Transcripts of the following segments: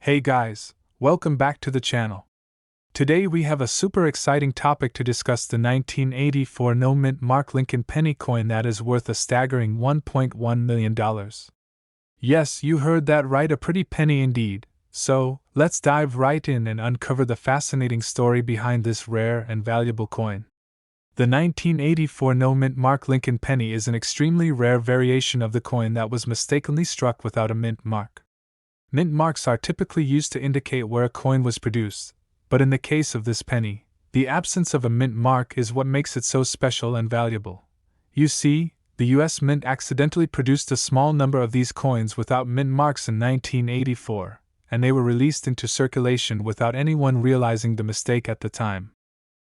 Hey guys, welcome back to the channel. Today we have a super exciting topic to discuss: the 1984 no-mint mark Lincoln penny coin that is worth a staggering $1.1 million. Yes, you heard that right, a pretty penny indeed. So, let's dive right in and uncover the fascinating story behind this rare and valuable coin. The 1984 no-mint mark Lincoln penny is an extremely rare variation of the coin that was mistakenly struck without a mint mark. Mint marks are typically used to indicate where a coin was produced, but in the case of this penny, the absence of a mint mark is what makes it so special and valuable. You see, the US Mint accidentally produced a small number of these coins without mint marks in 1984, and they were released into circulation without anyone realizing the mistake at the time.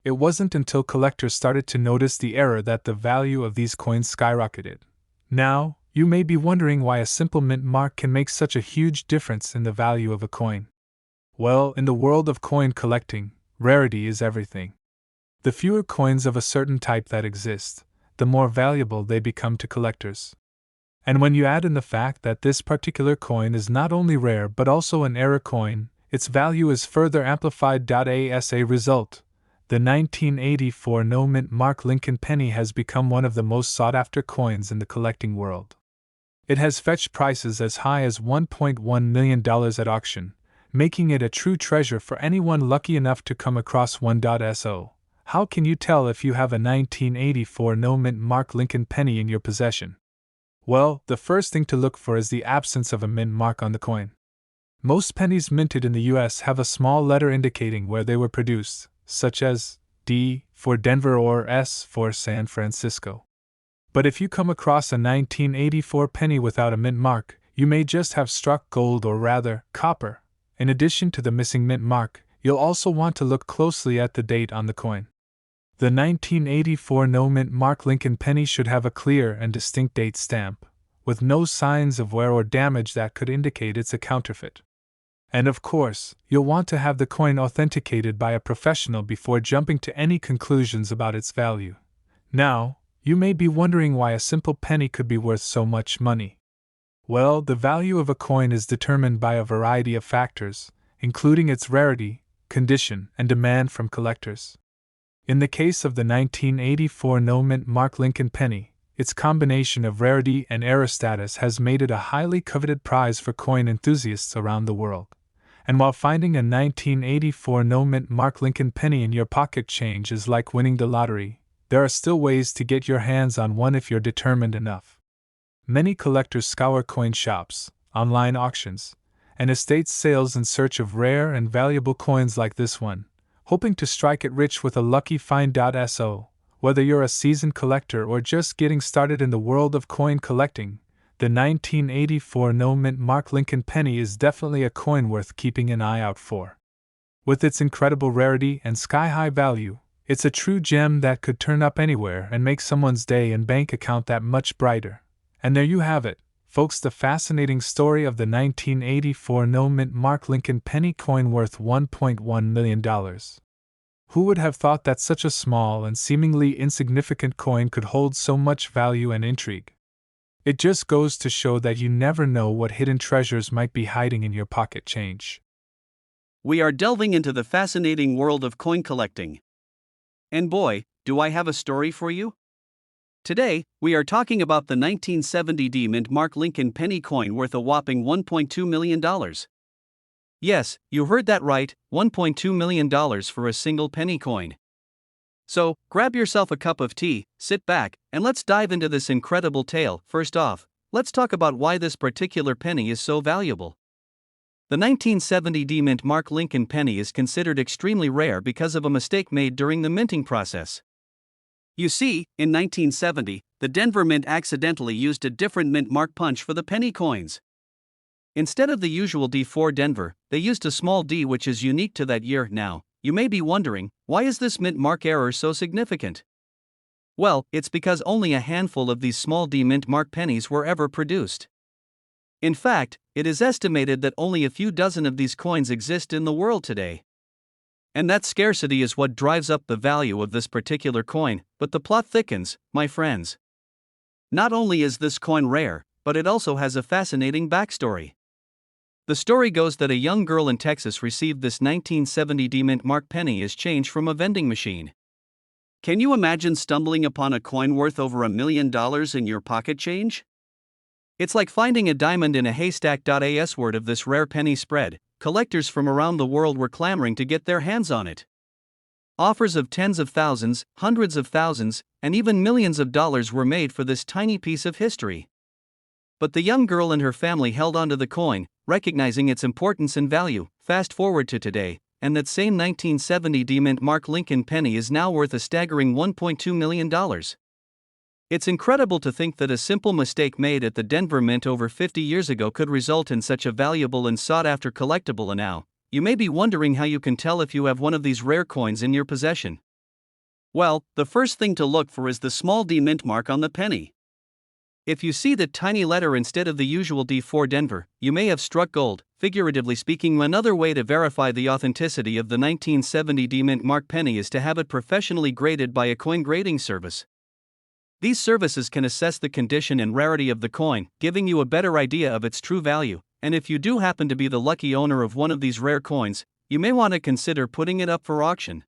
It wasn't until collectors started to notice the error that the value of these coins skyrocketed. Now, you may be wondering why a simple mint mark can make such a huge difference in the value of a coin. Well, in the world of coin collecting, rarity is everything. The fewer coins of a certain type that exist, the more valuable they become to collectors. And when you add in the fact that this particular coin is not only rare but also an error coin, its value is further amplified. As a result, the 1984 no-mint mark Lincoln penny has become one of the most sought-after coins in the collecting world. It has fetched prices as high as $1.1 million at auction, making it a true treasure for anyone lucky enough to come across one. So, how can you tell if you have a 1984 no-mint mark Lincoln penny in your possession? Well, the first thing to look for is the absence of a mint mark on the coin. Most pennies minted in the US have a small letter indicating where they were produced, such as D for Denver or S for San Francisco. But if you come across a 1984 penny without a mint mark, you may just have struck gold, or rather, copper. In addition to the missing mint mark, you'll also want to look closely at the date on the coin. The 1984 no-mint mark Lincoln penny should have a clear and distinct date stamp, with no signs of wear or damage that could indicate it's a counterfeit. And of course, you'll want to have the coin authenticated by a professional before jumping to any conclusions about its value. Now, you may be wondering why a simple penny could be worth so much money. Well, the value of a coin is determined by a variety of factors, including its rarity, condition, and demand from collectors. In the case of the 1984 no-mint mark Lincoln penny, its combination of rarity and error status has made it a highly coveted prize for coin enthusiasts around the world. And while finding a 1984 no-mint mark Lincoln penny in your pocket change is like winning the lottery, there are still ways to get your hands on one if you're determined enough. Many collectors scour coin shops, online auctions, and estate sales in search of rare and valuable coins like this one, hoping to strike it rich with a lucky find. So, whether you're a seasoned collector or just getting started in the world of coin collecting, the 1984 no-mint mark Lincoln penny is definitely a coin worth keeping an eye out for. With its incredible rarity and sky-high value, it's a true gem that could turn up anywhere and make someone's day and bank account that much brighter. And there you have it, folks, the fascinating story of the 1984 no-mint mark Lincoln penny coin worth $1.1 million. Who would have thought that such a small and seemingly insignificant coin could hold so much value and intrigue? It just goes to show that you never know what hidden treasures might be hiding in your pocket change. We are delving into the fascinating world of coin collecting. And boy, do I have a story for you? Today, we are talking about the 1970 D-mint mark Lincoln penny coin worth a whopping $1.2 million. Yes, you heard that right, $1.2 million for a single penny coin. So, grab yourself a cup of tea, sit back, and let's dive into this incredible tale. First off, let's talk about why this particular penny is so valuable. The 1970 D-mint mark Lincoln penny is considered extremely rare because of a mistake made during the minting process. You see, in 1970, the Denver Mint accidentally used a different mint mark punch for the penny coins. Instead of the usual D for Denver, they used a small d, which is unique to that year. Now, you may be wondering, why is this mint mark error so significant? Well, it's because only a handful of these small d mint mark pennies were ever produced. In fact, it is estimated that only a few dozen of these coins exist in the world today. And that scarcity is what drives up the value of this particular coin, but the plot thickens, my friends. Not only is this coin rare, but it also has a fascinating backstory. The story goes that a young girl in Texas received this 1970 mint mark penny as change from a vending machine. Can you imagine stumbling upon a coin worth over $1 million in your pocket change? It's like finding a diamond in a haystack. As word of this rare penny spread, collectors from around the world were clamoring to get their hands on it. Offers of tens of thousands, hundreds of thousands, and even millions of dollars were made for this tiny piece of history. But the young girl and her family held onto the coin, recognizing its importance and value. Fast forward to today, and that same 1970 mint mark Lincoln penny is now worth a staggering $1.2 million. It's incredible to think that a simple mistake made at the Denver Mint over 50 years ago could result in such a valuable and sought-after collectible. And now, you may be wondering how you can tell if you have one of these rare coins in your possession. Well, the first thing to look for is the small D mint mark on the penny. If you see that tiny letter instead of the usual D for Denver, you may have struck gold. Figuratively speaking, another way to verify the authenticity of the 1970 mint mark penny is to have it professionally graded by a coin grading service. These services can assess the condition and rarity of the coin, giving you a better idea of its true value. And if you do happen to be the lucky owner of one of these rare coins, you may want to consider putting it up for auction.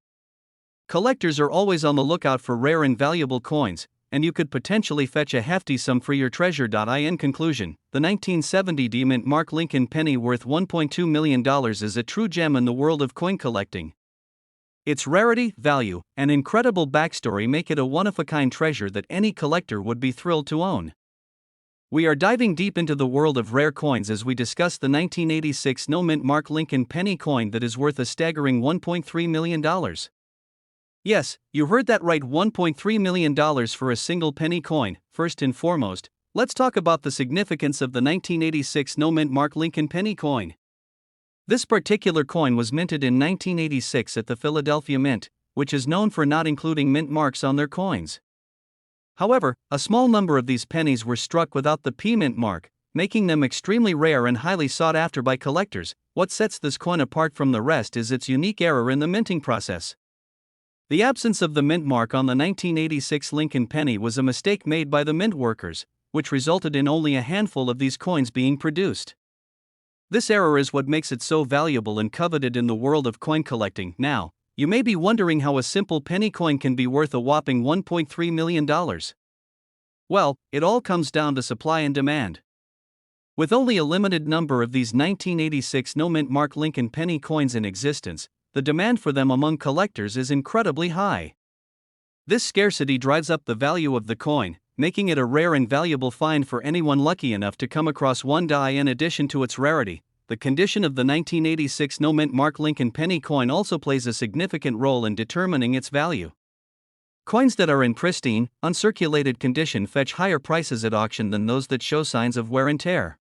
Collectors are always on the lookout for rare and valuable coins, and you could potentially fetch a hefty sum for your treasure. In conclusion, the 1970 mint mark Lincoln penny worth $1.2 million is a true gem in the world of coin collecting. Its rarity, value, and incredible backstory make it a one-of-a-kind treasure that any collector would be thrilled to own. We are diving deep into the world of rare coins as we discuss the 1986 no-mint mark Lincoln penny coin that is worth a staggering $1.3 million. Yes, you heard that right, $1.3 million for a single penny coin. First and foremost, let's talk about the significance of the 1986 no-mint mark Lincoln penny coin. This particular coin was minted in 1986 at the Philadelphia Mint, which is known for not including mint marks on their coins. However, a small number of these pennies were struck without the P mint mark, making them extremely rare and highly sought after by collectors. What sets this coin apart from the rest is its unique error in the minting process. The absence of the mint mark on the 1986 Lincoln penny was a mistake made by the mint workers, which resulted in only a handful of these coins being produced. This error is what makes it so valuable and coveted in the world of coin collecting. Now, you may be wondering how a simple penny coin can be worth a whopping $1.3 million. Well, it all comes down to supply and demand. With only a limited number of these 1986 no-mint mark Lincoln penny coins in existence, the demand for them among collectors is incredibly high. This scarcity drives up the value of the coin, making it a rare and valuable find for anyone lucky enough to come across one. In addition to its rarity, the condition of the 1986 no-mint mark Lincoln penny coin also plays a significant role in determining its value. Coins that are in pristine, uncirculated condition fetch higher prices at auction than those that show signs of wear and tear.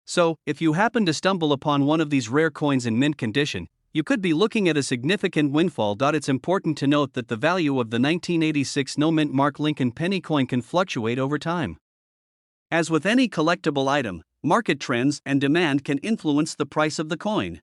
So, if you happen to stumble upon one of these rare coins in mint condition, you could be looking at a significant windfall. It's important to note that the value of the 1986 no-mint mark Lincoln penny coin can fluctuate over time. As with any collectible item, market trends and demand can influence the price of the coin.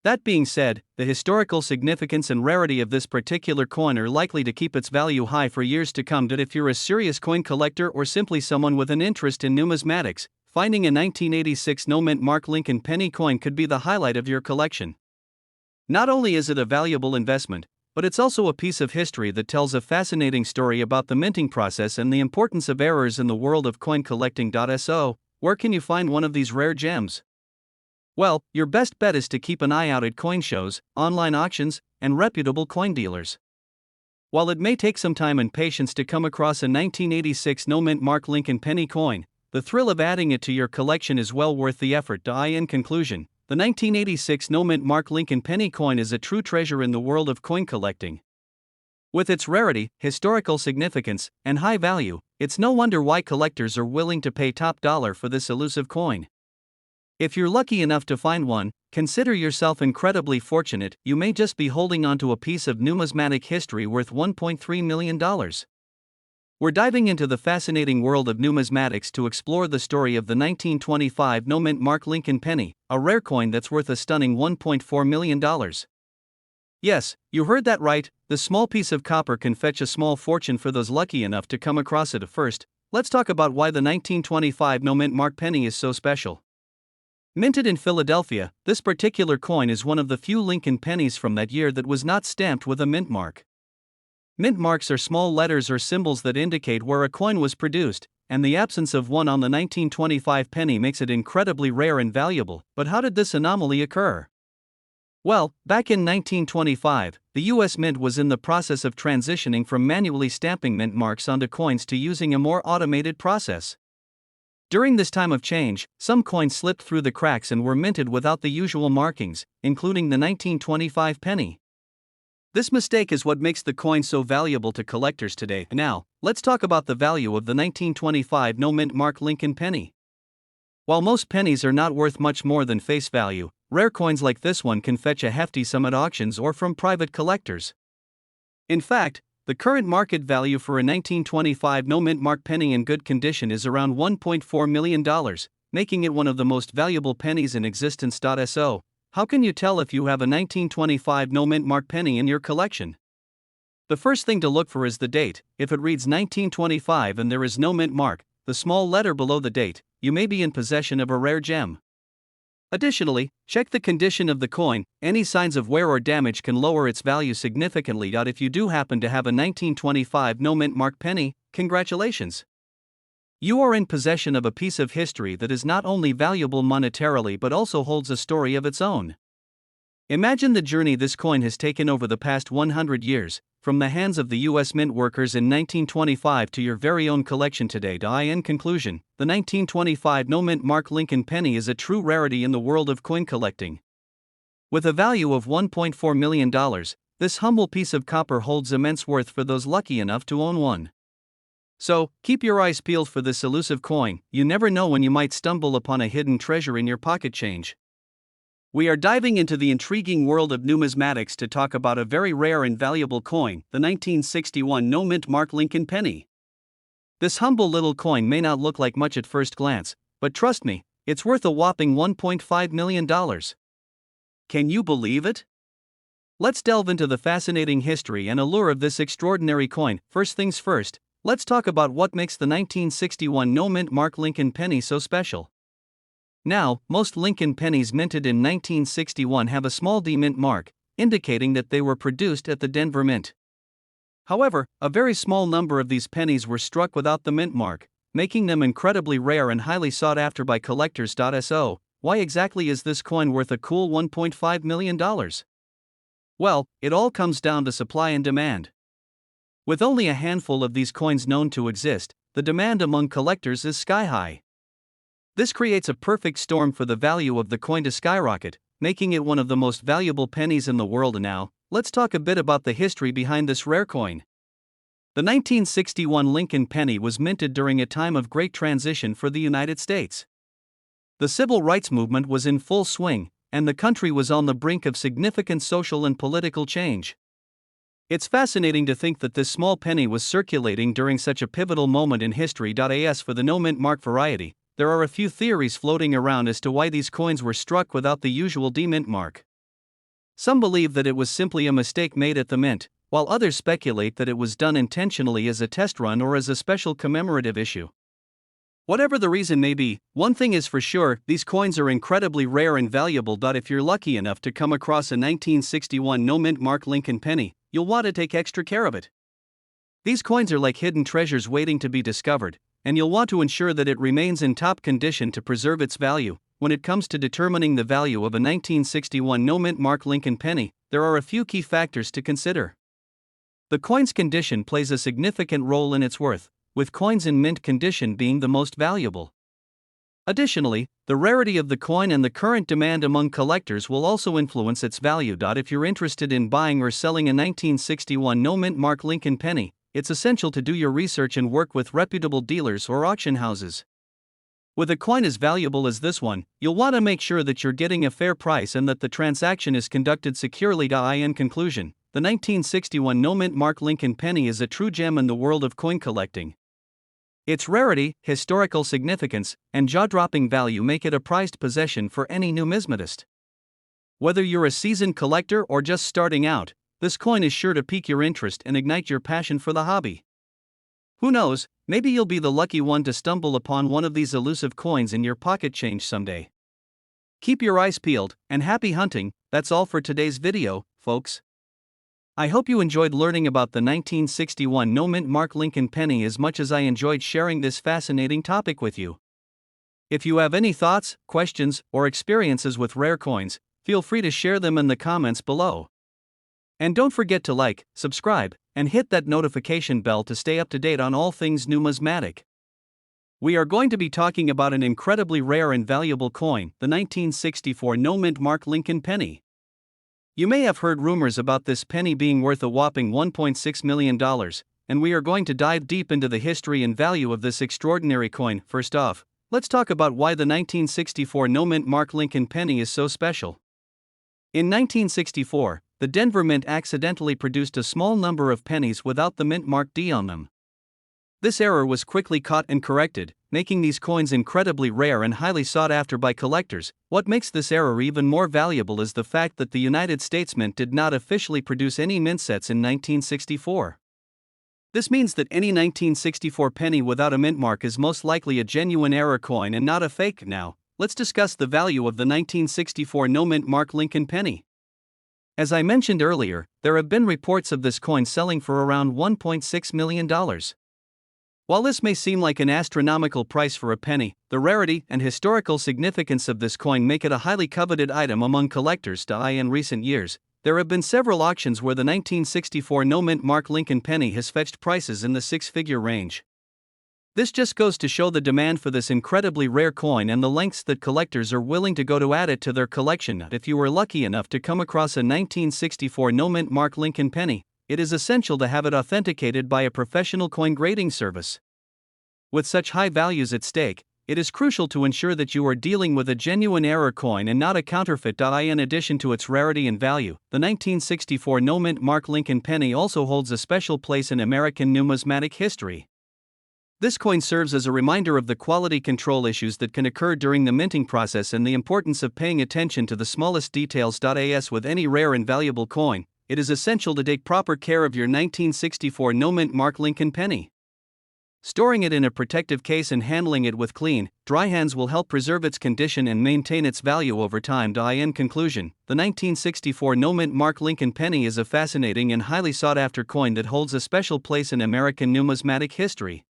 That being said, the historical significance and rarity of this particular coin are likely to keep its value high for years to come. If you're a serious coin collector or simply someone with an interest in numismatics, finding a 1986 no-mint mark Lincoln penny coin could be the highlight of your collection. Not only is it a valuable investment, but it's also a piece of history that tells a fascinating story about the minting process and the importance of errors in the world of coin collecting. So, where can you find one of these rare gems? Well, your best bet is to keep an eye out at coin shows, online auctions, and reputable coin dealers. While it may take some time and patience to come across a 1986 no-mint mark Lincoln penny coin, the thrill of adding it to your collection is well worth the effort. In conclusion, the 1986 no-mint mark Lincoln penny coin is a true treasure in the world of coin collecting. With its rarity, historical significance, and high value, it's no wonder why collectors are willing to pay top dollar for this elusive coin. If you're lucky enough to find one, consider yourself incredibly fortunate. You may just be holding onto a piece of numismatic history worth $1.3 million. We're diving into the fascinating world of numismatics to explore the story of the 1925 no-mint mark Lincoln penny, a rare coin that's worth a stunning $1.4 million. Yes, you heard that right, the small piece of copper can fetch a small fortune for those lucky enough to come across it. First, let's talk about why the 1925 no-mint mark penny is so special. Minted in Philadelphia, this particular coin is one of the few Lincoln pennies from that year that was not stamped with a mint mark. Mint marks are small letters or symbols that indicate where a coin was produced, and the absence of one on the 1925 penny makes it incredibly rare and valuable. But how did this anomaly occur? Well, back in 1925, the US Mint was in the process of transitioning from manually stamping mint marks onto coins to using a more automated process. During this time of change, some coins slipped through the cracks and were minted without the usual markings, including the 1925 penny. This mistake is what makes the coin so valuable to collectors today. Now, let's talk about the value of the 1925 no mint mark Lincoln penny. While most pennies are not worth much more than face value, rare coins like this one can fetch a hefty sum at auctions or from private collectors. In fact, the current market value for a 1925 no mint mark penny in good condition is around $1.4 million, making it one of the most valuable pennies in existence. So, how can you tell if you have a 1925 no mint mark penny in your collection? The first thing to look for is the date. If it reads 1925 and there is no mint mark, the small letter below the date, you may be in possession of a rare gem. Additionally, check the condition of the coin. Any signs of wear or damage can lower its value significantly. If you do happen to have a 1925 no mint mark penny, congratulations! You are in possession of a piece of history that is not only valuable monetarily but also holds a story of its own. Imagine the journey this coin has taken over the past 100 years, from the hands of the US Mint workers in 1925 to your very own collection today. In conclusion, the 1925 no mint mark Lincoln penny is a true rarity in the world of coin collecting. With a value of $1.4 million, this humble piece of copper holds immense worth for those lucky enough to own one. So, keep your eyes peeled for this elusive coin. You never know when you might stumble upon a hidden treasure in your pocket change. We are diving into the intriguing world of numismatics to talk about a very rare and valuable coin, the 1961 no mint mark Lincoln penny. This humble little coin may not look like much at first glance, but trust me, it's worth a whopping $1.5 million. Can you believe it? Let's delve into the fascinating history and allure of this extraordinary coin. First things first, let's talk about what makes the 1961 no mint mark Lincoln penny so special. Now, most Lincoln pennies minted in 1961 have a small D mint mark, indicating that they were produced at the Denver Mint. However, a very small number of these pennies were struck without the mint mark, making them incredibly rare and highly sought after by collectors. So, why exactly is this coin worth a cool $1.5 million? Well, it all comes down to supply and demand. With only a handful of these coins known to exist, the demand among collectors is sky high. This creates a perfect storm for the value of the coin to skyrocket, making it one of the most valuable pennies in the world. Now, let's talk a bit about the history behind this rare coin. The 1961 Lincoln penny was minted during a time of great transition for the United States. The civil rights movement was in full swing, and the country was on the brink of significant social and political change. It's fascinating to think that this small penny was circulating during such a pivotal moment in history. As for the no mint mark variety, there are a few theories floating around as to why these coins were struck without the usual D mint mark. Some believe that it was simply a mistake made at the mint, while others speculate that it was done intentionally as a test run or as a special commemorative issue. Whatever the reason may be, one thing is for sure, these coins are incredibly rare and valuable. If you're lucky enough to come across a 1961 no mint mark Lincoln penny, you'll want to take extra care of it. These coins are like hidden treasures waiting to be discovered, and you'll want to ensure that it remains in top condition to preserve its value. When it comes to determining the value of a 1961 no mint mark Lincoln penny, there are a few key factors to consider. The coin's condition plays a significant role in its worth, with coins in mint condition being the most valuable. Additionally, the rarity of the coin and the current demand among collectors will also influence its value. If you're interested in buying or selling a 1961 no mint mark Lincoln penny, it's essential to do your research and work with reputable dealers or auction houses. With a coin as valuable as this one, you'll want to make sure that you're getting a fair price and that the transaction is conducted securely. In conclusion, the 1961 no mint mark Lincoln penny is a true gem in the world of coin collecting. Its rarity, historical significance, and jaw-dropping value make it a prized possession for any numismatist. Whether you're a seasoned collector or just starting out, this coin is sure to pique your interest and ignite your passion for the hobby. Who knows, maybe you'll be the lucky one to stumble upon one of these elusive coins in your pocket change someday. Keep your eyes peeled, and happy hunting. That's all for today's video, folks. I hope you enjoyed learning about the 1961 no-mint mark Lincoln penny as much as I enjoyed sharing this fascinating topic with you. If you have any thoughts, questions, or experiences with rare coins, feel free to share them in the comments below. And don't forget to like, subscribe, and hit that notification bell to stay up to date on all things numismatic. We are going to be talking about an incredibly rare and valuable coin, the 1964 no-mint mark Lincoln penny. You may have heard rumors about this penny being worth a whopping $1.6 million, and we are going to dive deep into the history and value of this extraordinary coin. First off, let's talk about why the 1964 no-mint mark Lincoln penny is so special. In 1964, the Denver Mint accidentally produced a small number of pennies without the mint mark D on them. This error was quickly caught and corrected, making these coins incredibly rare and highly sought after by collectors. What makes this error even more valuable is the fact that the United States Mint did not officially produce any mint sets in 1964. This means that any 1964 penny without a mint mark is most likely a genuine error coin and not a fake. Now, let's discuss the value of the 1964 no-mint mark Lincoln penny. As I mentioned earlier, there have been reports of this coin selling for around $1.6 million. While this may seem like an astronomical price for a penny, the rarity and historical significance of this coin make it a highly coveted item among collectors. In recent years, there have been several auctions where the 1964 no-mint mark Lincoln penny has fetched prices in the six-figure range. This just goes to show the demand for this incredibly rare coin and the lengths that collectors are willing to go to add it to their collection. If you were lucky enough to come across a 1964 no-mint mark Lincoln penny, it is essential to have it authenticated by a professional coin grading service. With such high values at stake, it is crucial to ensure that you are dealing with a genuine error coin and not a counterfeit. In addition to its rarity and value, the 1964 no-mint mark Lincoln penny also holds a special place in American numismatic history. This coin serves as a reminder of the quality control issues that can occur during the minting process and the importance of paying attention to the smallest details. As with any rare and valuable coin, it is essential to take proper care of your 1964 no-mint mark Lincoln penny. Storing it in a protective case and handling it with clean, dry hands will help preserve its condition and maintain its value over time. In conclusion, the 1964 no-mint mark Lincoln penny is a fascinating and highly sought-after coin that holds a special place in American numismatic history.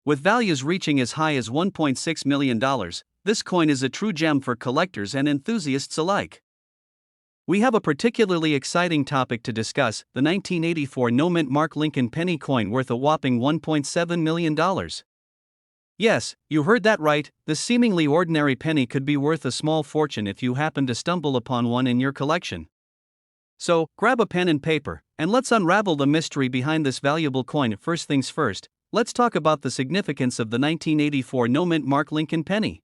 With values reaching as high as $1.6 million, this coin is a true gem for collectors and enthusiasts alike. We have a particularly exciting topic to discuss, the 1984 no-mint mark Lincoln penny coin worth a whopping $1.7 million. Yes, you heard that right, this seemingly ordinary penny could be worth a small fortune if you happen to stumble upon one in your collection. So, grab a pen and paper, and let's unravel the mystery behind this valuable coin. First things first, let's talk about the significance of the 1984 no-mint mark Lincoln penny.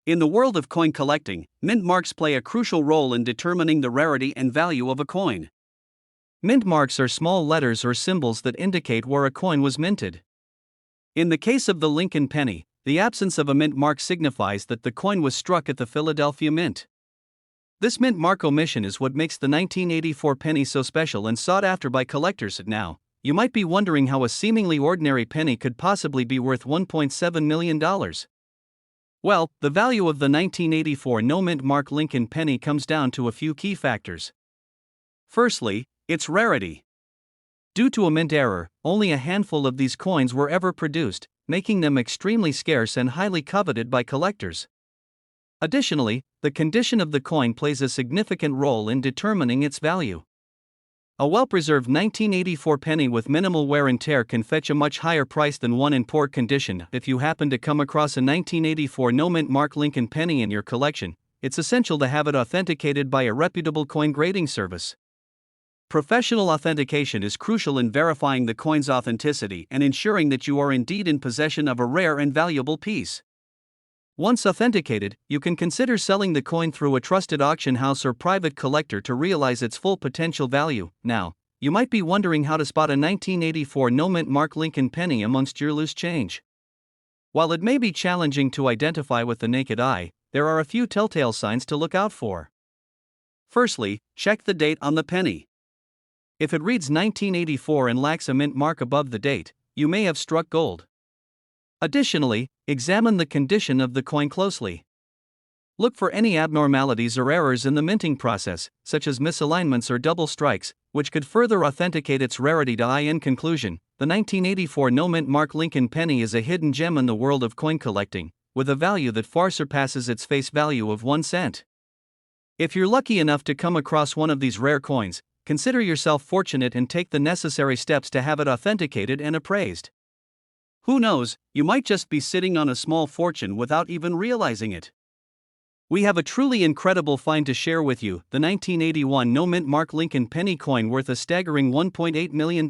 In the world of coin collecting, mint marks play a crucial role in determining the rarity and value of a coin. Mint marks are small letters or symbols that indicate where a coin was minted. In the case of the Lincoln penny, the absence of a mint mark signifies that the coin was struck at the Philadelphia Mint. This mint mark omission is what makes the 1984 penny so special and sought after by collectors. Now, you might be wondering how a seemingly ordinary penny could possibly be worth $1.7 million. Well, the value of the 1984 no-mint mark Lincoln penny comes down to a few key factors. Firstly, its rarity. Due to a mint error, only a handful of these coins were ever produced, making them extremely scarce and highly coveted by collectors. Additionally, the condition of the coin plays a significant role in determining its value. A well-preserved 1984 penny with minimal wear and tear can fetch a much higher price than one in poor condition. If you happen to come across a 1984 no-mint mark Lincoln penny in your collection, it's essential to have it authenticated by a reputable coin grading service. Professional authentication is crucial in verifying the coin's authenticity and ensuring that you are indeed in possession of a rare and valuable piece. Once authenticated, you can consider selling the coin through a trusted auction house or private collector to realize its full potential value. Now, you might be wondering how to spot a 1984 no-mint mark Lincoln penny amongst your loose change. While it may be challenging to identify with the naked eye, there are a few telltale signs to look out for. Firstly, check the date on the penny. If it reads 1984 and lacks a mint mark above the date, you may have struck gold. Additionally, examine the condition of the coin closely. Look for any abnormalities or errors in the minting process, such as misalignments or double strikes, which could further authenticate its rarity. In conclusion, the 1984 no-mint Mark Lincoln penny is a hidden gem in the world of coin collecting, with a value that far surpasses its face value of 1 cent. If you're lucky enough to come across one of these rare coins, consider yourself fortunate and take the necessary steps to have it authenticated and appraised. Who knows, you might just be sitting on a small fortune without even realizing it. We have a truly incredible find to share with you, the 1981 no-mint Mark Lincoln penny coin worth a staggering $1.8 million.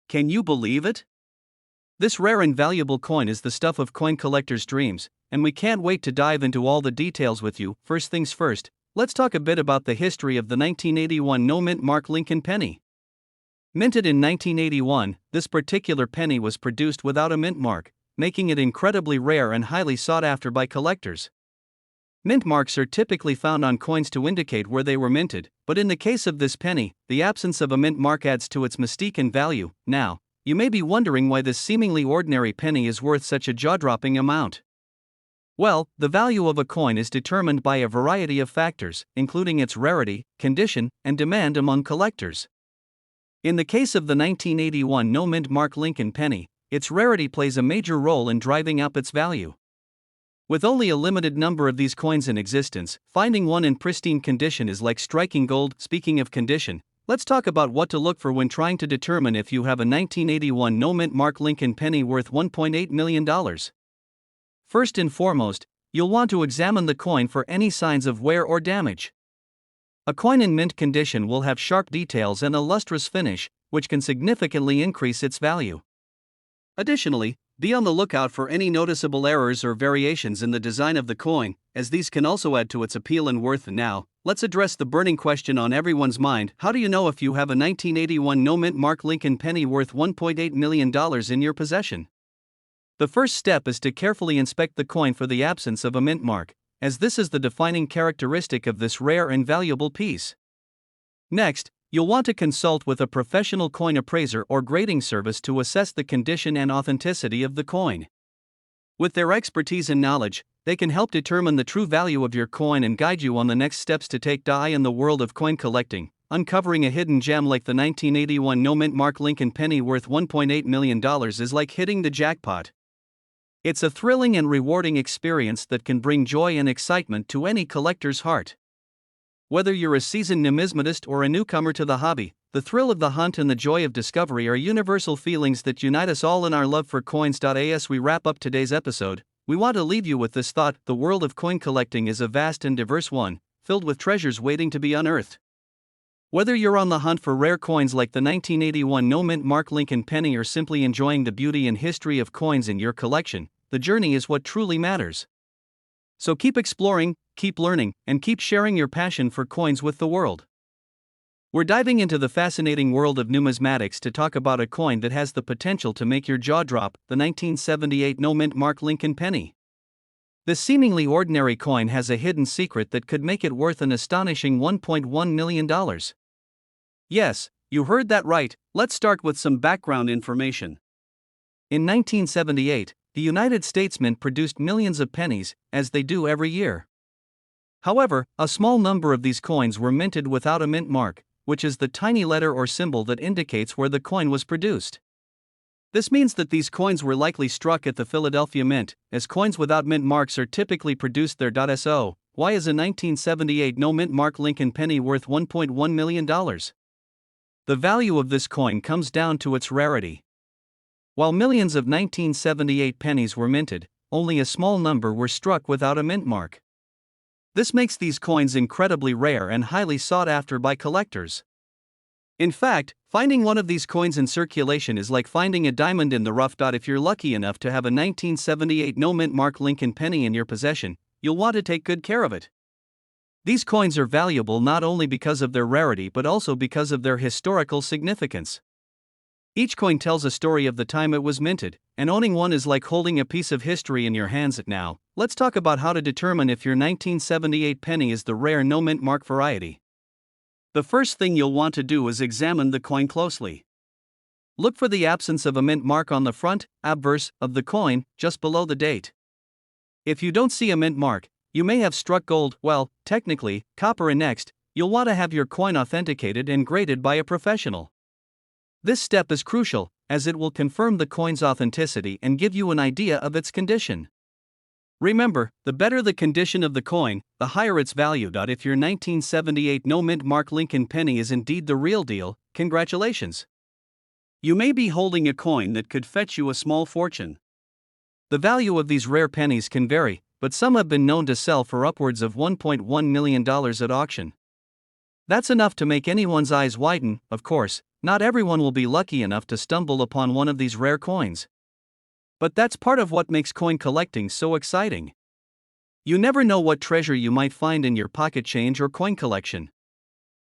Can you believe it? This rare and valuable coin is the stuff of coin collectors' dreams, and we can't wait to dive into all the details with you. First things first, let's talk a bit about the history of the 1981 no-mint Mark Lincoln penny. Minted in 1981, this particular penny was produced without a mint mark, making it incredibly rare and highly sought after by collectors. Mint marks are typically found on coins to indicate where they were minted, but in the case of this penny, the absence of a mint mark adds to its mystique and value. Now, you may be wondering why this seemingly ordinary penny is worth such a jaw-dropping amount. Well, the value of a coin is determined by a variety of factors, including its rarity, condition, and demand among collectors. In the case of the 1981 no-mint Mark Lincoln penny, its rarity plays a major role in driving up its value. With only a limited number of these coins in existence, finding one in pristine condition is like striking gold. Speaking of condition, let's talk about what to look for when trying to determine if you have a 1981 no-mint Mark Lincoln penny worth $1.8 million. First and foremost, you'll want to examine the coin for any signs of wear or damage. A coin in mint condition will have sharp details and a lustrous finish, which can significantly increase its value. Additionally, be on the lookout for any noticeable errors or variations in the design of the coin, as these can also add to its appeal and worth. Now, let's address the burning question on everyone's mind: how do you know if you have a 1981 no-mint Mark Lincoln penny worth $1.8 million in your possession? The first step is to carefully inspect the coin for the absence of a mint mark, as this is the defining characteristic of this rare and valuable piece. Next, you'll want to consult with a professional coin appraiser or grading service to assess the condition and authenticity of the coin. With their expertise and knowledge, they can help determine the true value of your coin and guide you on the next steps to take. In the world of coin collecting, uncovering a hidden gem like the 1981 no-mint Mark Lincoln penny worth $1.8 million is like hitting the jackpot. It's a thrilling and rewarding experience that can bring joy and excitement to any collector's heart. Whether you're a seasoned numismatist or a newcomer to the hobby, the thrill of the hunt and the joy of discovery are universal feelings that unite us all in our love for coins. As we wrap up today's episode, we want to leave you with this thought: the world of coin collecting is a vast and diverse one, filled with treasures waiting to be unearthed. Whether you're on the hunt for rare coins like the 1981 no-mint Mark Lincoln penny or simply enjoying the beauty and history of coins in your collection, the journey is what truly matters. So keep exploring, keep learning, and keep sharing your passion for coins with the world. We're diving into the fascinating world of numismatics to talk about a coin that has the potential to make your jaw drop: the 1978 no-mint Mark Lincoln penny. This seemingly ordinary coin has a hidden secret that could make it worth an astonishing $1.1 million. Yes, you heard that right. Let's start with some background information. In 1978, the United States Mint produced millions of pennies, as they do every year. However, a small number of these coins were minted without a mint mark, which is the tiny letter or symbol that indicates where the coin was produced. This means that these coins were likely struck at the Philadelphia Mint, as coins without mint marks are typically produced there. So, why is a 1978 no-mint Mark Lincoln penny worth $1.1 million? The value of this coin comes down to its rarity. While millions of 1978 pennies were minted, only a small number were struck without a mint mark. This makes these coins incredibly rare and highly sought after by collectors. In fact, finding one of these coins in circulation is like finding a diamond in the rough. If you're lucky enough to have a 1978 no-mint Mark Lincoln penny in your possession, you'll want to take good care of it. These coins are valuable not only because of their rarity but also because of their historical significance. Each coin tells a story of the time it was minted, and owning one is like holding a piece of history in your hands. Now, let's talk about how to determine if your 1978 penny is the rare no-mint mark variety. The first thing you'll want to do is examine the coin closely. Look for the absence of a mint mark on the front, obverse, of the coin, just below the date. If you don't see a mint mark, You may have struck gold, well, technically, copper, and next, you'll want to have your coin authenticated and graded by a professional. This step is crucial, as it will confirm the coin's authenticity and give you an idea of its condition. Remember, the better the condition of the coin, the higher its value. If your 1978 no-mint Mark Lincoln penny is indeed the real deal, congratulations. You may be holding a coin that could fetch you a small fortune. The value of these rare pennies can vary, but some have been known to sell for upwards of $1.1 million at auction. That's enough to make anyone's eyes widen. Of course, not everyone will be lucky enough to stumble upon one of these rare coins. But that's part of what makes coin collecting so exciting. You never know what treasure you might find in your pocket change or coin collection.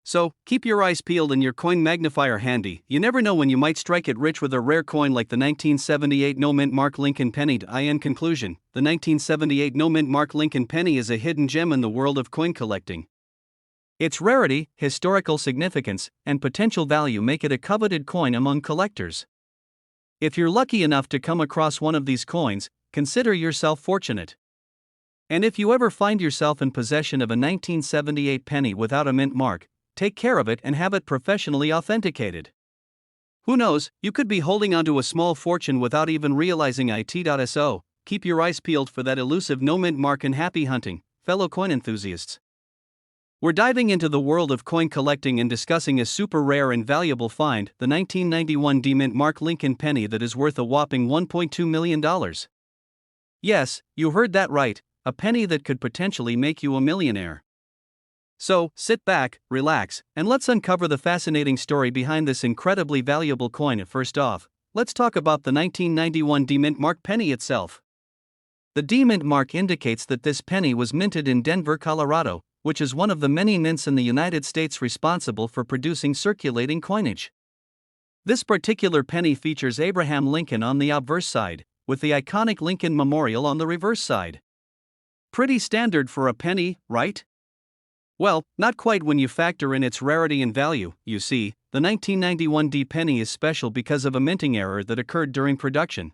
So, keep your eyes peeled and your coin magnifier handy. You never know when you might strike it rich with a rare coin like the 1978 no-mint Mark Lincoln penny. In conclusion, the 1978 no-mint Mark Lincoln penny is a hidden gem in the world of coin collecting. Its rarity, historical significance, and potential value make it a coveted coin among collectors. If you're lucky enough to come across one of these coins, consider yourself fortunate. And if you ever find yourself in possession of a 1978 penny without a mint mark, take care of it and have it professionally authenticated. Who knows, you could be holding onto a small fortune without even realizing it. So, keep your eyes peeled for that elusive no mint mark and happy hunting, fellow coin enthusiasts. We're diving into the world of coin collecting and discussing a super rare and valuable find, the 1991 D-Mint Mark Lincoln penny that is worth a whopping $1.2 million. Yes, you heard that right, a penny that could potentially make you a millionaire. So, sit back, relax, and let's uncover the fascinating story behind this incredibly valuable coin. First off, let's talk about the 1991 D-Mint Mark penny itself. The D-Mint Mark indicates that this penny was minted in Denver, Colorado, which is one of the many mints in the United States responsible for producing circulating coinage. This particular penny features Abraham Lincoln on the obverse side, with the iconic Lincoln Memorial on the reverse side. Pretty standard for a penny, right? Well, not quite when you factor in its rarity and value. You see, the 1991 D penny is special because of a minting error that occurred during production.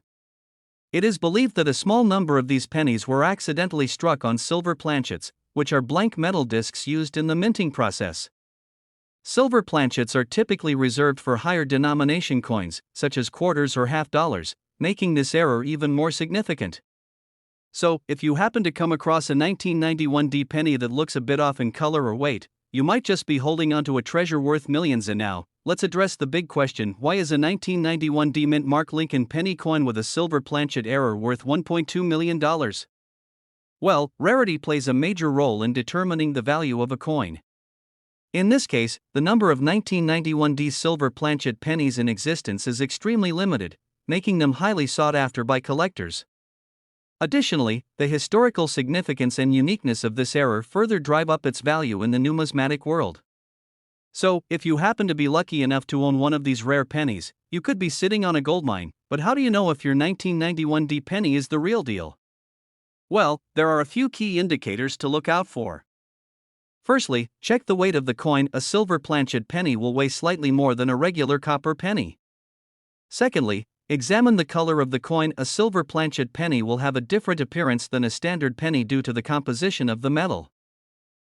It is believed that a small number of these pennies were accidentally struck on silver planchets, which are blank metal discs used in the minting process. Silver planchets are typically reserved for higher denomination coins, such as quarters or half dollars, making this error even more significant. So, if you happen to come across a 1991 D penny that looks a bit off in color or weight, you might just be holding onto a treasure worth millions. And now, let's address the big question: why is a 1991 D Mint Mark Lincoln penny coin with a silver planchet error worth $1.2 million? Well, rarity plays a major role in determining the value of a coin. In this case, the number of 1991 D silver planchet pennies in existence is extremely limited, making them highly sought after by collectors. Additionally, the historical significance and uniqueness of this error further drive up its value in the numismatic world. So, if you happen to be lucky enough to own one of these rare pennies, you could be sitting on a goldmine. But how do you know if your 1991 D penny is the real deal? Well, there are a few key indicators to look out for. Firstly, check the weight of the coin. A silver planchet penny will weigh slightly more than a regular copper penny. Secondly, examine the color of the coin. A silver planchet penny will have a different appearance than a standard penny due to the composition of the metal.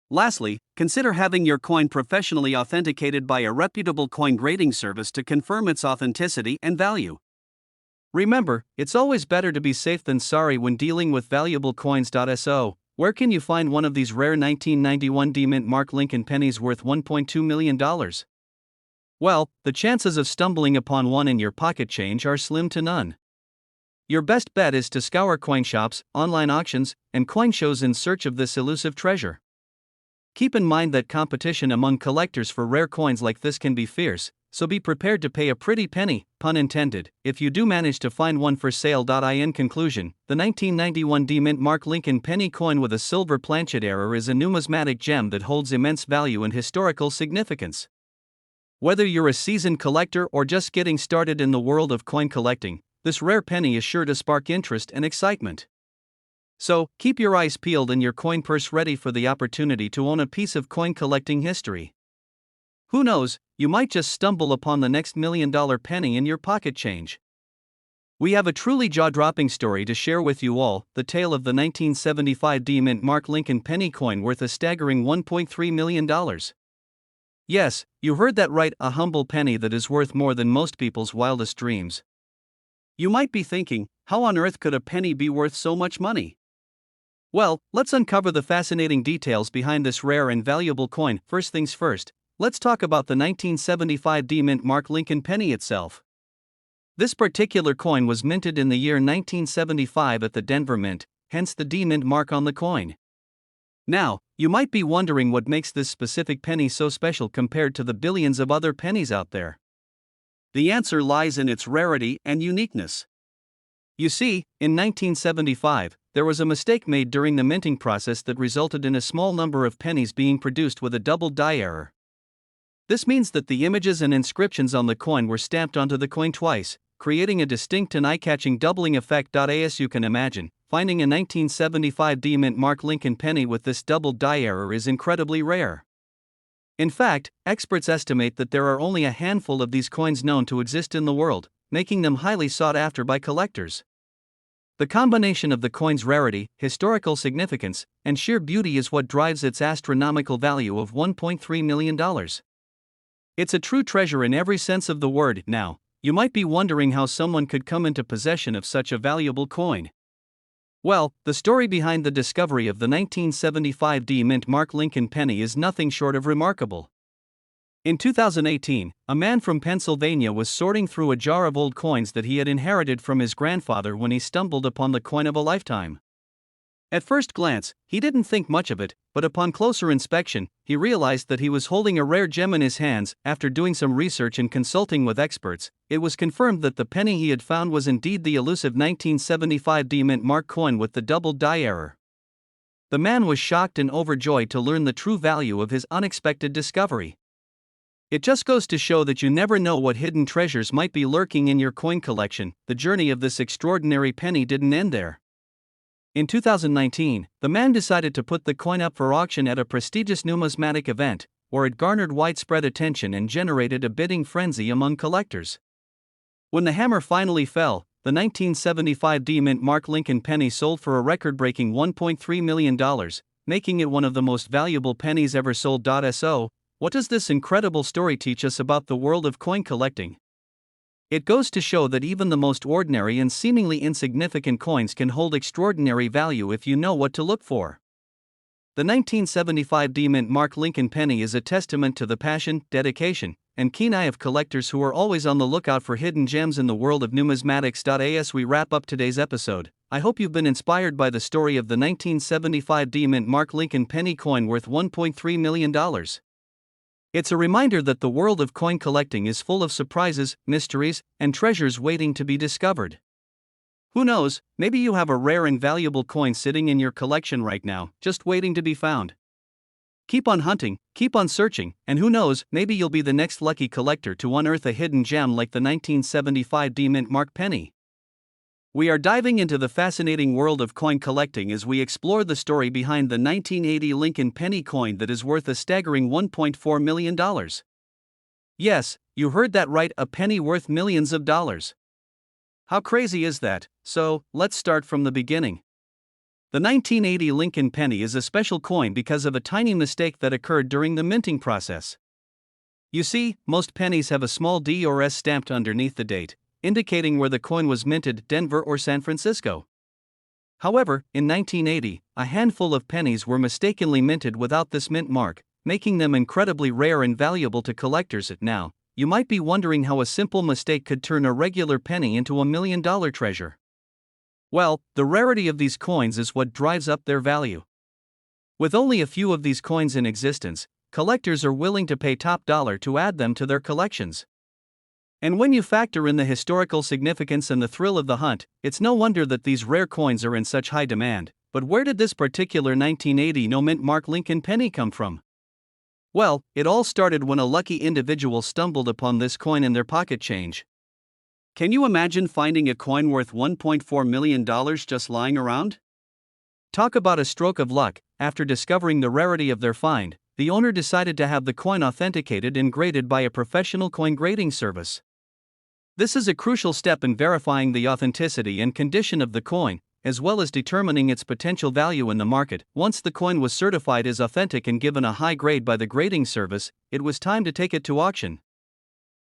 Lastly, consider having your coin professionally authenticated by a reputable coin grading service to confirm its authenticity and value. Remember, it's always better to be safe than sorry when dealing with valuable coins. So, where can you find one of these rare 1991 D Mint Mark Lincoln pennies worth $1.2 million? Well, the chances of stumbling upon one in your pocket change are slim to none. Your best bet is to scour coin shops, online auctions, and coin shows in search of this elusive treasure. Keep in mind that competition among collectors for rare coins like this can be fierce, so be prepared to pay a pretty penny, pun intended, if you do manage to find one for sale. In conclusion, the 1991 D Mint Mark Lincoln penny coin with a silver planchet error is a numismatic gem that holds immense value and historical significance. Whether you're a seasoned collector or just getting started in the world of coin collecting, this rare penny is sure to spark interest and excitement. So, keep your eyes peeled and your coin purse ready for the opportunity to own a piece of coin collecting history. Who knows, you might just stumble upon the next $1 million penny in your pocket change. We have a truly jaw-dropping story to share with you all, the tale of the 1975 D-Mint Mark Lincoln penny coin worth a staggering $1.3 million. Yes, you heard that right, a humble penny that is worth more than most people's wildest dreams. You might be thinking, how on earth could a penny be worth so much money? Well, let's uncover the fascinating details behind this rare and valuable coin. First things first, let's talk about the 1975 D-Mint Mark Lincoln penny itself. This particular coin was minted in the year 1975 at the Denver Mint, hence the D-Mint mark on the coin. Now, you might be wondering what makes this specific penny so special compared to the billions of other pennies out there. The answer lies in its rarity and uniqueness. You see, in 1975, there was a mistake made during the minting process that resulted in a small number of pennies being produced with a double die error. This means that the images and inscriptions on the coin were stamped onto the coin twice, creating a distinct and eye-catching doubling effect. As you can imagine, finding a 1975 D-Mint Mark Lincoln penny with this double die error is incredibly rare. In fact, experts estimate that there are only a handful of these coins known to exist in the world, making them highly sought after by collectors. The combination of the coin's rarity, historical significance, and sheer beauty is what drives its astronomical value of $1.3 million. It's a true treasure in every sense of the word. Now, you might be wondering how someone could come into possession of such a valuable coin. Well, the story behind the discovery of the 1975 D-Mint Mark Lincoln penny is nothing short of remarkable. In 2018, a man from Pennsylvania was sorting through a jar of old coins that he had inherited from his grandfather when he stumbled upon the coin of a lifetime. At first glance, he didn't think much of it, but upon closer inspection, he realized that he was holding a rare gem in his hands. After doing some research and consulting with experts, it was confirmed that the penny he had found was indeed the elusive 1975 D-Mint Mark coin with the double die error. The man was shocked and overjoyed to learn the true value of his unexpected discovery. It just goes to show that you never know what hidden treasures might be lurking in your coin collection. The journey of this extraordinary penny didn't end there. In 2019, the man decided to put the coin up for auction at a prestigious numismatic event, where it garnered widespread attention and generated a bidding frenzy among collectors. When the hammer finally fell, the 1975 D-Mint Mark Lincoln penny sold for a record-breaking $1.3 million, making it one of the most valuable pennies ever sold. So, what does this incredible story teach us about the world of coin collecting? It goes to show that even the most ordinary and seemingly insignificant coins can hold extraordinary value if you know what to look for. The 1975 D-Mint Mark Lincoln penny is a testament to the passion, dedication, and keen eye of collectors who are always on the lookout for hidden gems in the world of numismatics. As we wrap up today's episode, I hope you've been inspired by the story of the 1975 D-Mint Mark Lincoln penny coin worth $1.3 million. It's a reminder that the world of coin collecting is full of surprises, mysteries, and treasures waiting to be discovered. Who knows, maybe you have a rare and valuable coin sitting in your collection right now, just waiting to be found. Keep on hunting, keep on searching, and who knows, maybe you'll be the next lucky collector to unearth a hidden gem like the 1975 D-Mint Mark penny. We are diving into the fascinating world of coin collecting as we explore the story behind the 1980 Lincoln penny coin that is worth a staggering $1.4 million. Yes, you heard that right, a penny worth millions of dollars. How crazy is that? So, let's start from the beginning. The 1980 Lincoln penny is a special coin because of a tiny mistake that occurred during the minting process. You see, most pennies have a small D or S stamped underneath the date, indicating where the coin was minted, Denver or San Francisco. However, in 1980, a handful of pennies were mistakenly minted without this mint mark, making them incredibly rare and valuable to collectors. Now, you might be wondering how a simple mistake could turn a regular penny into a $1 million treasure. Well, the rarity of these coins is what drives up their value. With only a few of these coins in existence, collectors are willing to pay top dollar to add them to their collections. And when you factor in the historical significance and the thrill of the hunt, it's no wonder that these rare coins are in such high demand. But where did this particular 1980 no-mint Mark Lincoln penny come from? Well, it all started when a lucky individual stumbled upon this coin in their pocket change. Can you imagine finding a coin worth $1.4 million just lying around? Talk about a stroke of luck. After discovering the rarity of their find, the owner decided to have the coin authenticated and graded by a professional coin grading service. This is a crucial step in verifying the authenticity and condition of the coin, as well as determining its potential value in the market. Once the coin was certified as authentic and given a high grade by the grading service, it was time to take it to auction.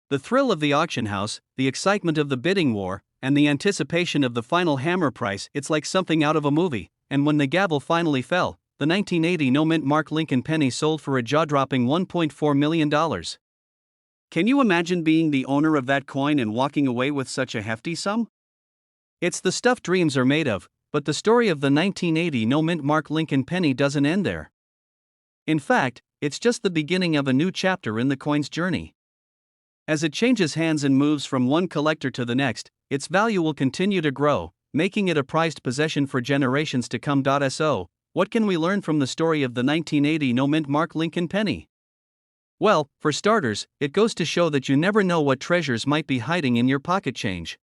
The thrill of the auction house, the excitement of the bidding war, and the anticipation of the final hammer price, it's like something out of a movie. And when the gavel finally fell, the 1980 no-mint Mark Lincoln penny sold for a jaw-dropping $1.4 million. Can you imagine being the owner of that coin and walking away with such a hefty sum? It's the stuff dreams are made of, but the story of the 1980 no-mint Mark Lincoln penny doesn't end there. In fact, it's just the beginning of a new chapter in the coin's journey. As it changes hands and moves from one collector to the next, its value will continue to grow, making it a prized possession for generations to come. So, what can we learn from the story of the 1980 no-mint Mark Lincoln penny? Well, for starters, it goes to show that you never know what treasures might be hiding in your pocket change.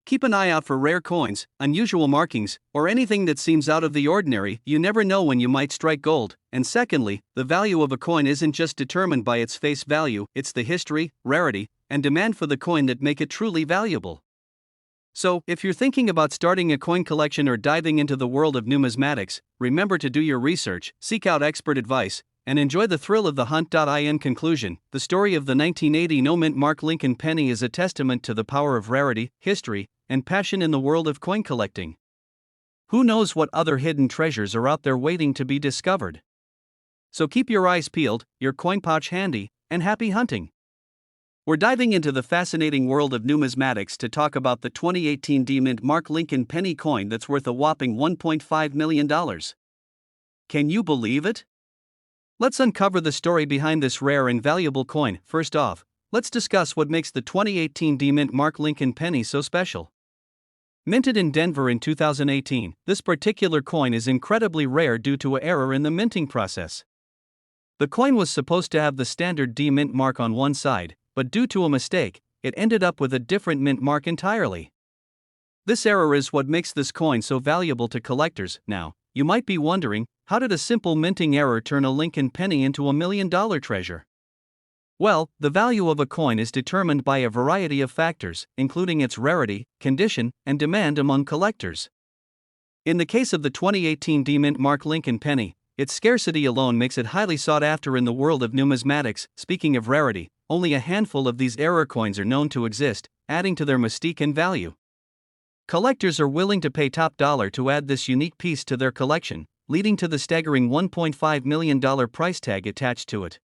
Keep an eye out for rare coins, unusual markings, or anything that seems out of the ordinary. You never know when you might strike gold. And secondly, the value of a coin isn't just determined by its face value, it's the history, rarity, and demand for the coin that make it truly valuable. So, if you're thinking about starting a coin collection or diving into the world of numismatics, remember to do your research, seek out expert advice, and enjoy the thrill of the hunt. In conclusion, the story of the 1980 no-mint Mark Lincoln penny is a testament to the power of rarity, history, and passion in the world of coin collecting. Who knows what other hidden treasures are out there waiting to be discovered? So keep your eyes peeled, your coin pouch handy, and happy hunting. We're diving into the fascinating world of numismatics to talk about the 2018 D-Mint Mark Lincoln penny coin that's worth a whopping $1.5 million. Can you believe it? Let's uncover the story behind this rare and valuable coin. First off, let's discuss what makes the 2018 D-Mint Mark Lincoln penny so special. Minted in Denver in 2018, this particular coin is incredibly rare due to an error in the minting process. The coin was supposed to have the standard D-Mint mark on one side, but due to a mistake, it ended up with a different mint mark entirely. This error is what makes this coin so valuable to collectors. Now, you might be wondering, how did a simple minting error turn a Lincoln penny into $1 million treasure? Well, the value of a coin is determined by a variety of factors, including its rarity, condition, and demand among collectors. In the case of the 2018 D-Mint Mark Lincoln penny, its scarcity alone makes it highly sought after in the world of numismatics. Speaking of rarity, only a handful of these error coins are known to exist, adding to their mystique and value. Collectors are willing to pay top dollar to add this unique piece to their collection, leading to the staggering $1.5 million price tag attached to it.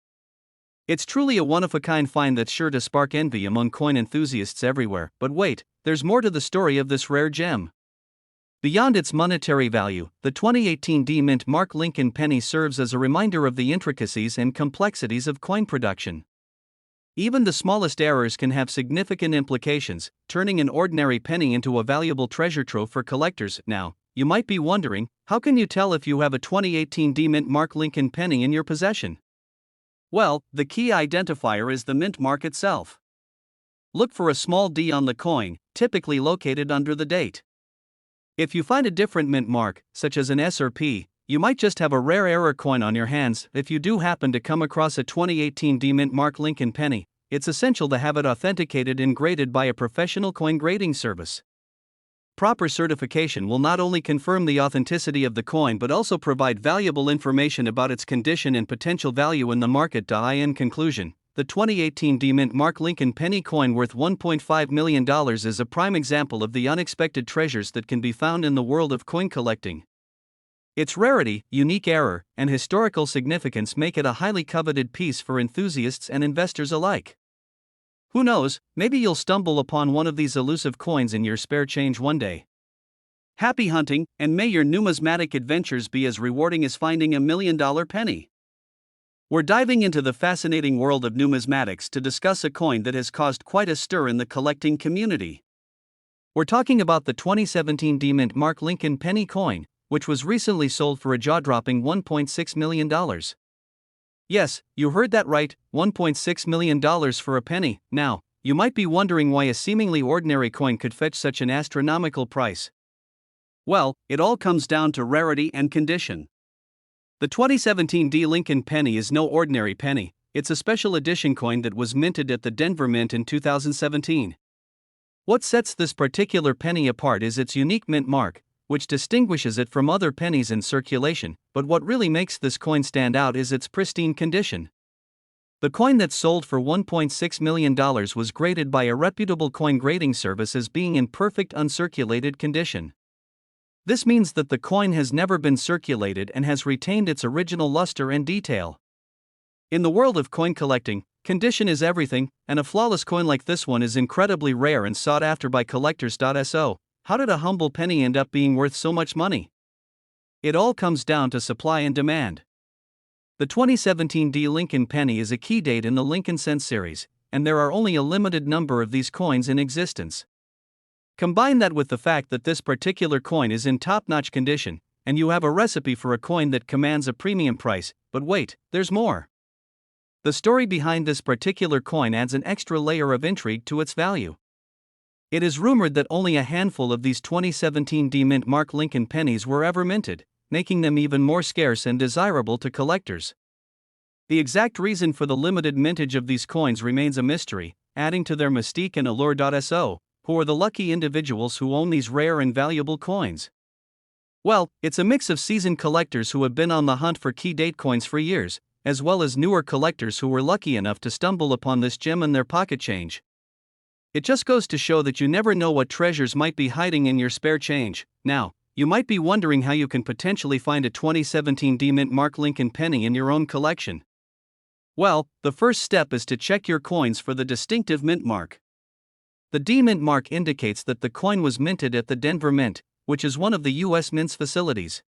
It's truly a one-of-a-kind find that's sure to spark envy among coin enthusiasts everywhere. But wait, there's more to the story of this rare gem. Beyond its monetary value, the 2018 D-Mint Mark Lincoln penny serves as a reminder of the intricacies and complexities of coin production. Even the smallest errors can have significant implications, turning an ordinary penny into a valuable treasure trove for collectors. Now, you might be wondering, how can you tell if you have a 2018 D-Mint Mark Lincoln penny in your possession? Well, the key identifier is the mint mark itself. Look for a small D on the coin, typically located under the date. If you find a different mint mark, such as an S or P, you might just have a rare error coin on your hands. If you do happen to come across a 2018 D-Mint Mark Lincoln penny, it's essential to have it authenticated and graded by a professional coin grading service. Proper certification will not only confirm the authenticity of the coin but also provide valuable information about its condition and potential value in the market. In conclusion, the 2018 D-Mint Mark Lincoln penny coin worth $1.5 million is a prime example of the unexpected treasures that can be found in the world of coin collecting. Its rarity, unique error, and historical significance make it a highly coveted piece for enthusiasts and investors alike. Who knows, maybe you'll stumble upon one of these elusive coins in your spare change one day. Happy hunting, and may your numismatic adventures be as rewarding as finding $1 million penny. We're diving into the fascinating world of numismatics to discuss a coin that has caused quite a stir in the collecting community. We're talking about the 2017 D-Mint Mark Lincoln penny coin, which was recently sold for a jaw-dropping $1.6 million. Yes, you heard that right, $1.6 million for a penny. Now, you might be wondering why a seemingly ordinary coin could fetch such an astronomical price. Well, it all comes down to rarity and condition. The 2017 D. Lincoln penny is no ordinary penny, it's a special edition coin that was minted at the Denver Mint in 2017. What sets this particular penny apart is its unique mint mark, which distinguishes it from other pennies in circulation, but what really makes this coin stand out is its pristine condition. The coin that sold for $1.6 million was graded by a reputable coin grading service as being in perfect uncirculated condition. This means that the coin has never been circulated and has retained its original luster and detail. In the world of coin collecting, condition is everything, and a flawless coin like this one is incredibly rare and sought after by collectors. So, how did a humble penny end up being worth so much money? It all comes down to supply and demand. The 2017 D Lincoln penny is a key date in the Lincoln Cent series, and there are only a limited number of these coins in existence. Combine that with the fact that this particular coin is in top-notch condition, and you have a recipe for a coin that commands a premium price. But wait, there's more. The story behind this particular coin adds an extra layer of intrigue to its value. It is rumored that only a handful of these 2017 D Mint Mark Lincoln pennies were ever minted, making them even more scarce and desirable to collectors. The exact reason for the limited mintage of these coins remains a mystery, adding to their mystique and allure. So, who are the lucky individuals who own these rare and valuable coins? Well, it's a mix of seasoned collectors who have been on the hunt for key date coins for years, as well as newer collectors who were lucky enough to stumble upon this gem in their pocket change. It just goes to show that you never know what treasures might be hiding in your spare change. Now, you might be wondering how you can potentially find a 2017 D Mint Mark Lincoln penny in your own collection. Well, the first step is to check your coins for the distinctive mint mark. The D Mint mark indicates that the coin was minted at the Denver Mint, which is one of the U.S. Mint's facilities.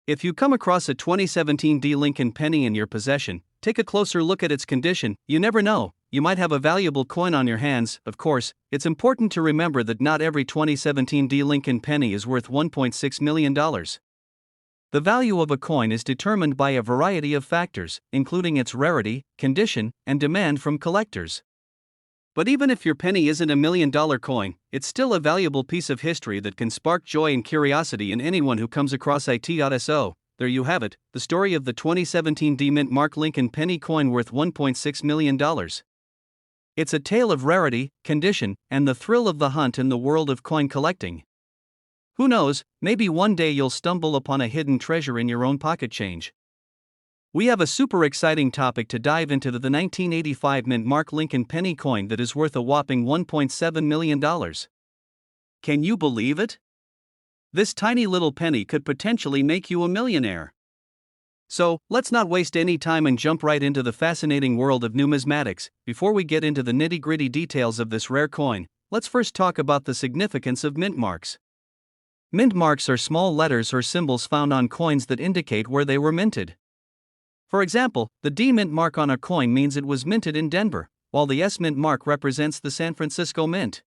If you come across a 2017 D Lincoln penny in your possession, take a closer look at its condition. You never know, you might have a valuable coin on your hands. Of course, it's important to remember that not every 2017 D Lincoln penny is worth $1.6 million. The value of a coin is determined by a variety of factors, including its rarity, condition, and demand from collectors. But even if your penny isn't a $1 million coin, it's still a valuable piece of history that can spark joy and curiosity in anyone who comes across it. So, there you have it, the story of the 2017 D Mint Mark Lincoln penny coin worth $1.6 million. It's a tale of rarity, condition, and the thrill of the hunt in the world of coin collecting. Who knows, maybe one day you'll stumble upon a hidden treasure in your own pocket change. We have a super exciting topic to dive into: the 1985 Mint Mark Lincoln penny coin that is worth a whopping $1.7 million. Can you believe it? This tiny little penny could potentially make you a millionaire. So, let's not waste any time and jump right into the fascinating world of numismatics. Before we get into the nitty-gritty details of this rare coin, let's first talk about the significance of mint marks. Mint marks are small letters or symbols found on coins that indicate where they were minted. For example, the D Mint mark on a coin means it was minted in Denver, while the S Mint mark represents the San Francisco Mint.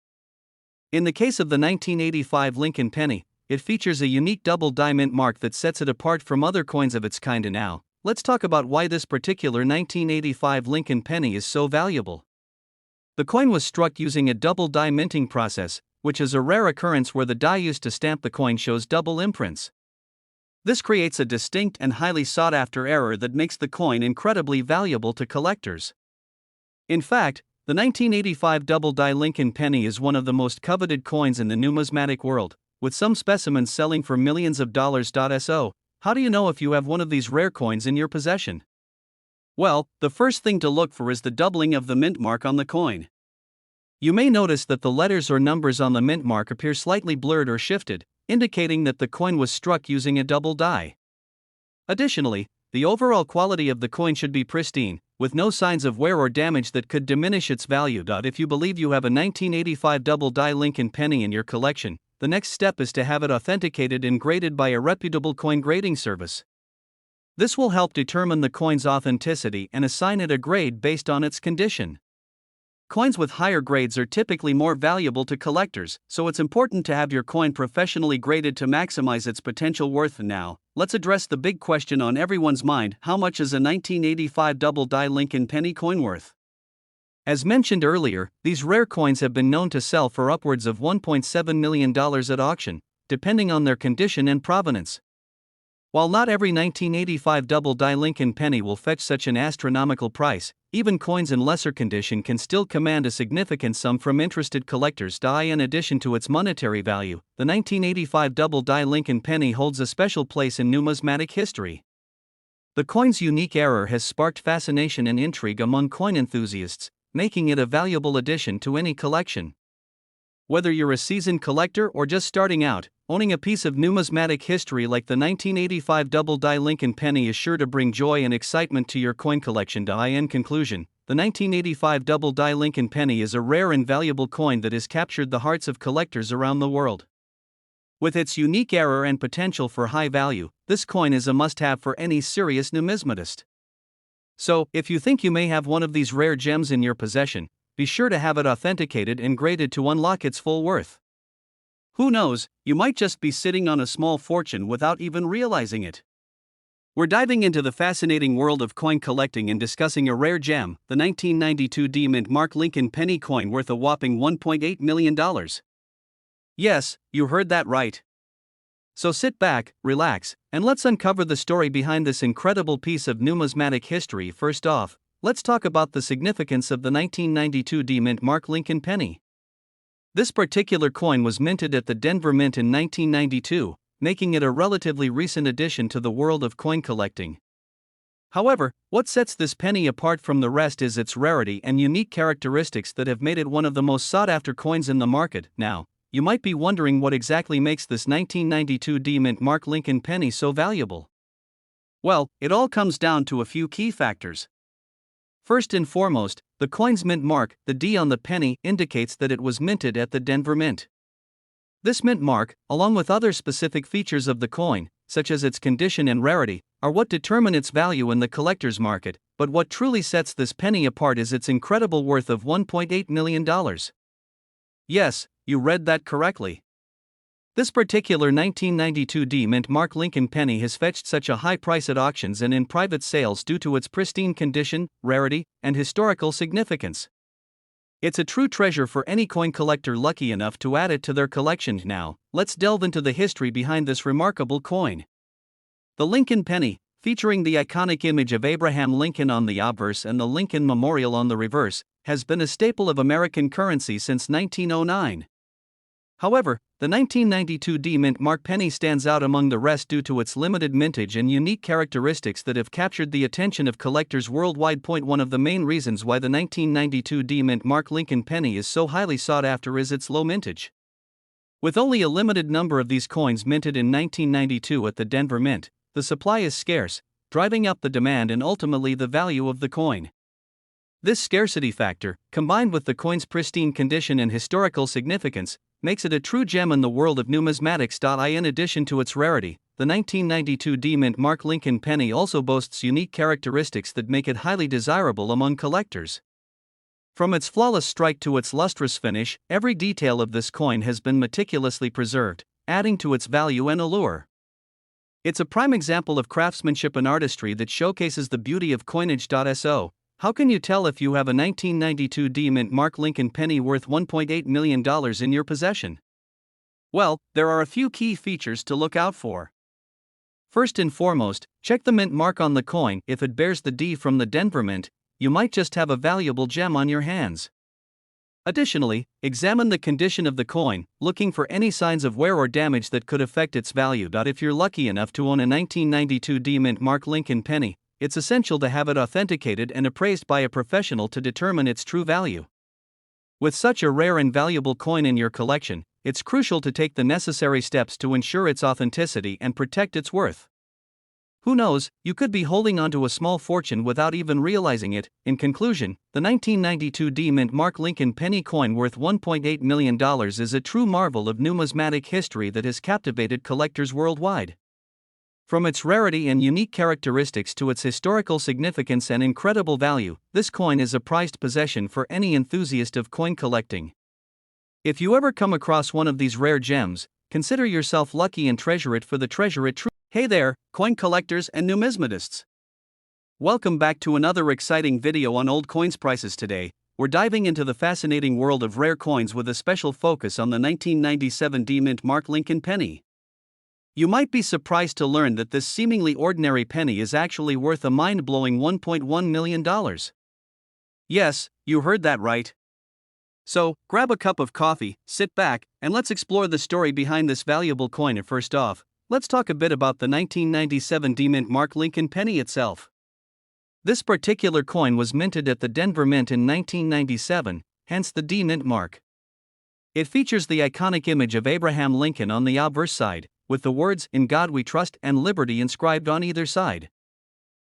In the case of the 1985 Lincoln penny, it features a unique double die mint mark that sets it apart from other coins of its kind. And now, let's talk about why this particular 1985 Lincoln penny is so valuable. The coin was struck using a double die minting process, which is a rare occurrence where the die used to stamp the coin shows double imprints. This creates a distinct and highly sought-after error that makes the coin incredibly valuable to collectors. In fact, the 1985 double die Lincoln penny is one of the most coveted coins in the numismatic world, with some specimens selling for millions of dollars. So, how do you know if you have one of these rare coins in your possession? Well, the first thing to look for is the doubling of the mint mark on the coin. You may notice that the letters or numbers on the mint mark appear slightly blurred or shifted, indicating that the coin was struck using a double die. Additionally, the overall quality of the coin should be pristine, with no signs of wear or damage that could diminish its value. If you believe you have a 1985 double die Lincoln penny in your collection, the next step is to have it authenticated and graded by a reputable coin grading service. This will help determine the coin's authenticity and assign it a grade based on its condition. Coins with higher grades are typically more valuable to collectors, so it's important to have your coin professionally graded to maximize its potential worth. Now, let's address the big question on everyone's mind: how much is a 1985 double die Lincoln penny coin worth? As mentioned earlier, these rare coins have been known to sell for upwards of $1.7 million at auction, depending on their condition and provenance. While not every 1985 double die Lincoln penny will fetch such an astronomical price, even coins in lesser condition can still command a significant sum from interested collectors. In addition to its monetary value, the 1985 double-die Lincoln penny holds a special place in numismatic history. The coin's unique error has sparked fascination and intrigue among coin enthusiasts, making it a valuable addition to any collection. Whether you're a seasoned collector or just starting out, owning a piece of numismatic history like the 1985 double-die Lincoln penny is sure to bring joy and excitement to your coin collection. In conclusion, the 1985 double-die Lincoln penny is a rare and valuable coin that has captured the hearts of collectors around the world. With its unique error and potential for high value, this coin is a must-have for any serious numismatist. So, if you think you may have one of these rare gems in your possession, be sure to have it authenticated and graded to unlock its full worth. Who knows, you might just be sitting on a small fortune without even realizing it. We're diving into the fascinating world of coin collecting and discussing a rare gem, the 1992 D-Mint Mark Lincoln penny coin worth a whopping $1.8 million. Yes, you heard that right. So sit back, relax, and let's uncover the story behind this incredible piece of numismatic history. First off, let's talk about the significance of the 1992 D-Mint Mark Lincoln penny. This particular coin was minted at the Denver Mint in 1992, making it a relatively recent addition to the world of coin collecting. However, what sets this penny apart from the rest is its rarity and unique characteristics that have made it one of the most sought-after coins in the market. Now, you might be wondering what exactly makes this 1992 D-Mint Mark Lincoln penny so valuable. Well, it all comes down to a few key factors. First and foremost, the coin's mint mark, the D on the penny, indicates that it was minted at the Denver Mint. This mint mark, along with other specific features of the coin, such as its condition and rarity, are what determine its value in the collector's market, but what truly sets this penny apart is its incredible worth of $1.8 million. Yes, you read that correctly. This particular 1992 D-Mint Mark Lincoln penny has fetched such a high price at auctions and in private sales due to its pristine condition, rarity, and historical significance. It's a true treasure for any coin collector lucky enough to add it to their collection. Now, let's delve into the history behind this remarkable coin. The Lincoln penny, featuring the iconic image of Abraham Lincoln on the obverse and the Lincoln Memorial on the reverse, has been a staple of American currency since 1909. However, the 1992 D-Mint Mark penny stands out among the rest due to its limited mintage and unique characteristics that have captured the attention of collectors worldwide. One of the main reasons why the 1992 D-Mint Mark Lincoln penny is so highly sought after is its low mintage. With only a limited number of these coins minted in 1992 at the Denver Mint, the supply is scarce, driving up the demand and ultimately the value of the coin. This scarcity factor, combined with the coin's pristine condition and historical significance, makes it a true gem in the world of numismatics. In addition to its rarity, the 1992 D-Mint Mark Lincoln penny also boasts unique characteristics that make it highly desirable among collectors. From its flawless strike to its lustrous finish, every detail of this coin has been meticulously preserved, adding to its value and allure. It's a prime example of craftsmanship and artistry that showcases the beauty of coinage. So, how can you tell if you have a 1992 D-Mint Mark Lincoln penny worth $1.8 million in your possession? Well, there are a few key features to look out for. First and foremost, check the mint mark on the coin. If it bears the D from the Denver Mint, you might just have a valuable gem on your hands. Additionally, examine the condition of the coin, looking for any signs of wear or damage that could affect its value. If you're lucky enough to own a 1992 D-Mint Mark Lincoln penny, it's essential to have it authenticated and appraised by a professional to determine its true value. With such a rare and valuable coin in your collection, it's crucial to take the necessary steps to ensure its authenticity and protect its worth. Who knows, you could be holding onto a small fortune without even realizing it. In conclusion, the 1992 D-Mint Mark Lincoln penny coin worth $1.8 million is a true marvel of numismatic history that has captivated collectors worldwide. From its rarity and unique characteristics to its historical significance and incredible value, this coin is a prized possession for any enthusiast of coin collecting. If you ever come across one of these rare gems, consider yourself lucky and treasure it for the treasure it truly. Hey there, coin collectors and numismatists! Welcome back to another exciting video on old coins prices. Today, we're diving into the fascinating world of rare coins with a special focus on the 1997 D-Mint Mark Lincoln penny. You might be surprised to learn that this seemingly ordinary penny is actually worth a mind-blowing $1.1 million. Yes, you heard that right. So, grab a cup of coffee, sit back, and let's explore the story behind this valuable coin. First off, let's talk a bit about the 1997 D-Mint Mark Lincoln penny itself. This particular coin was minted at the Denver Mint in 1997, hence the D-Mint mark. It features the iconic image of Abraham Lincoln on the obverse side, with the words "In God We Trust" and "Liberty" inscribed on either side.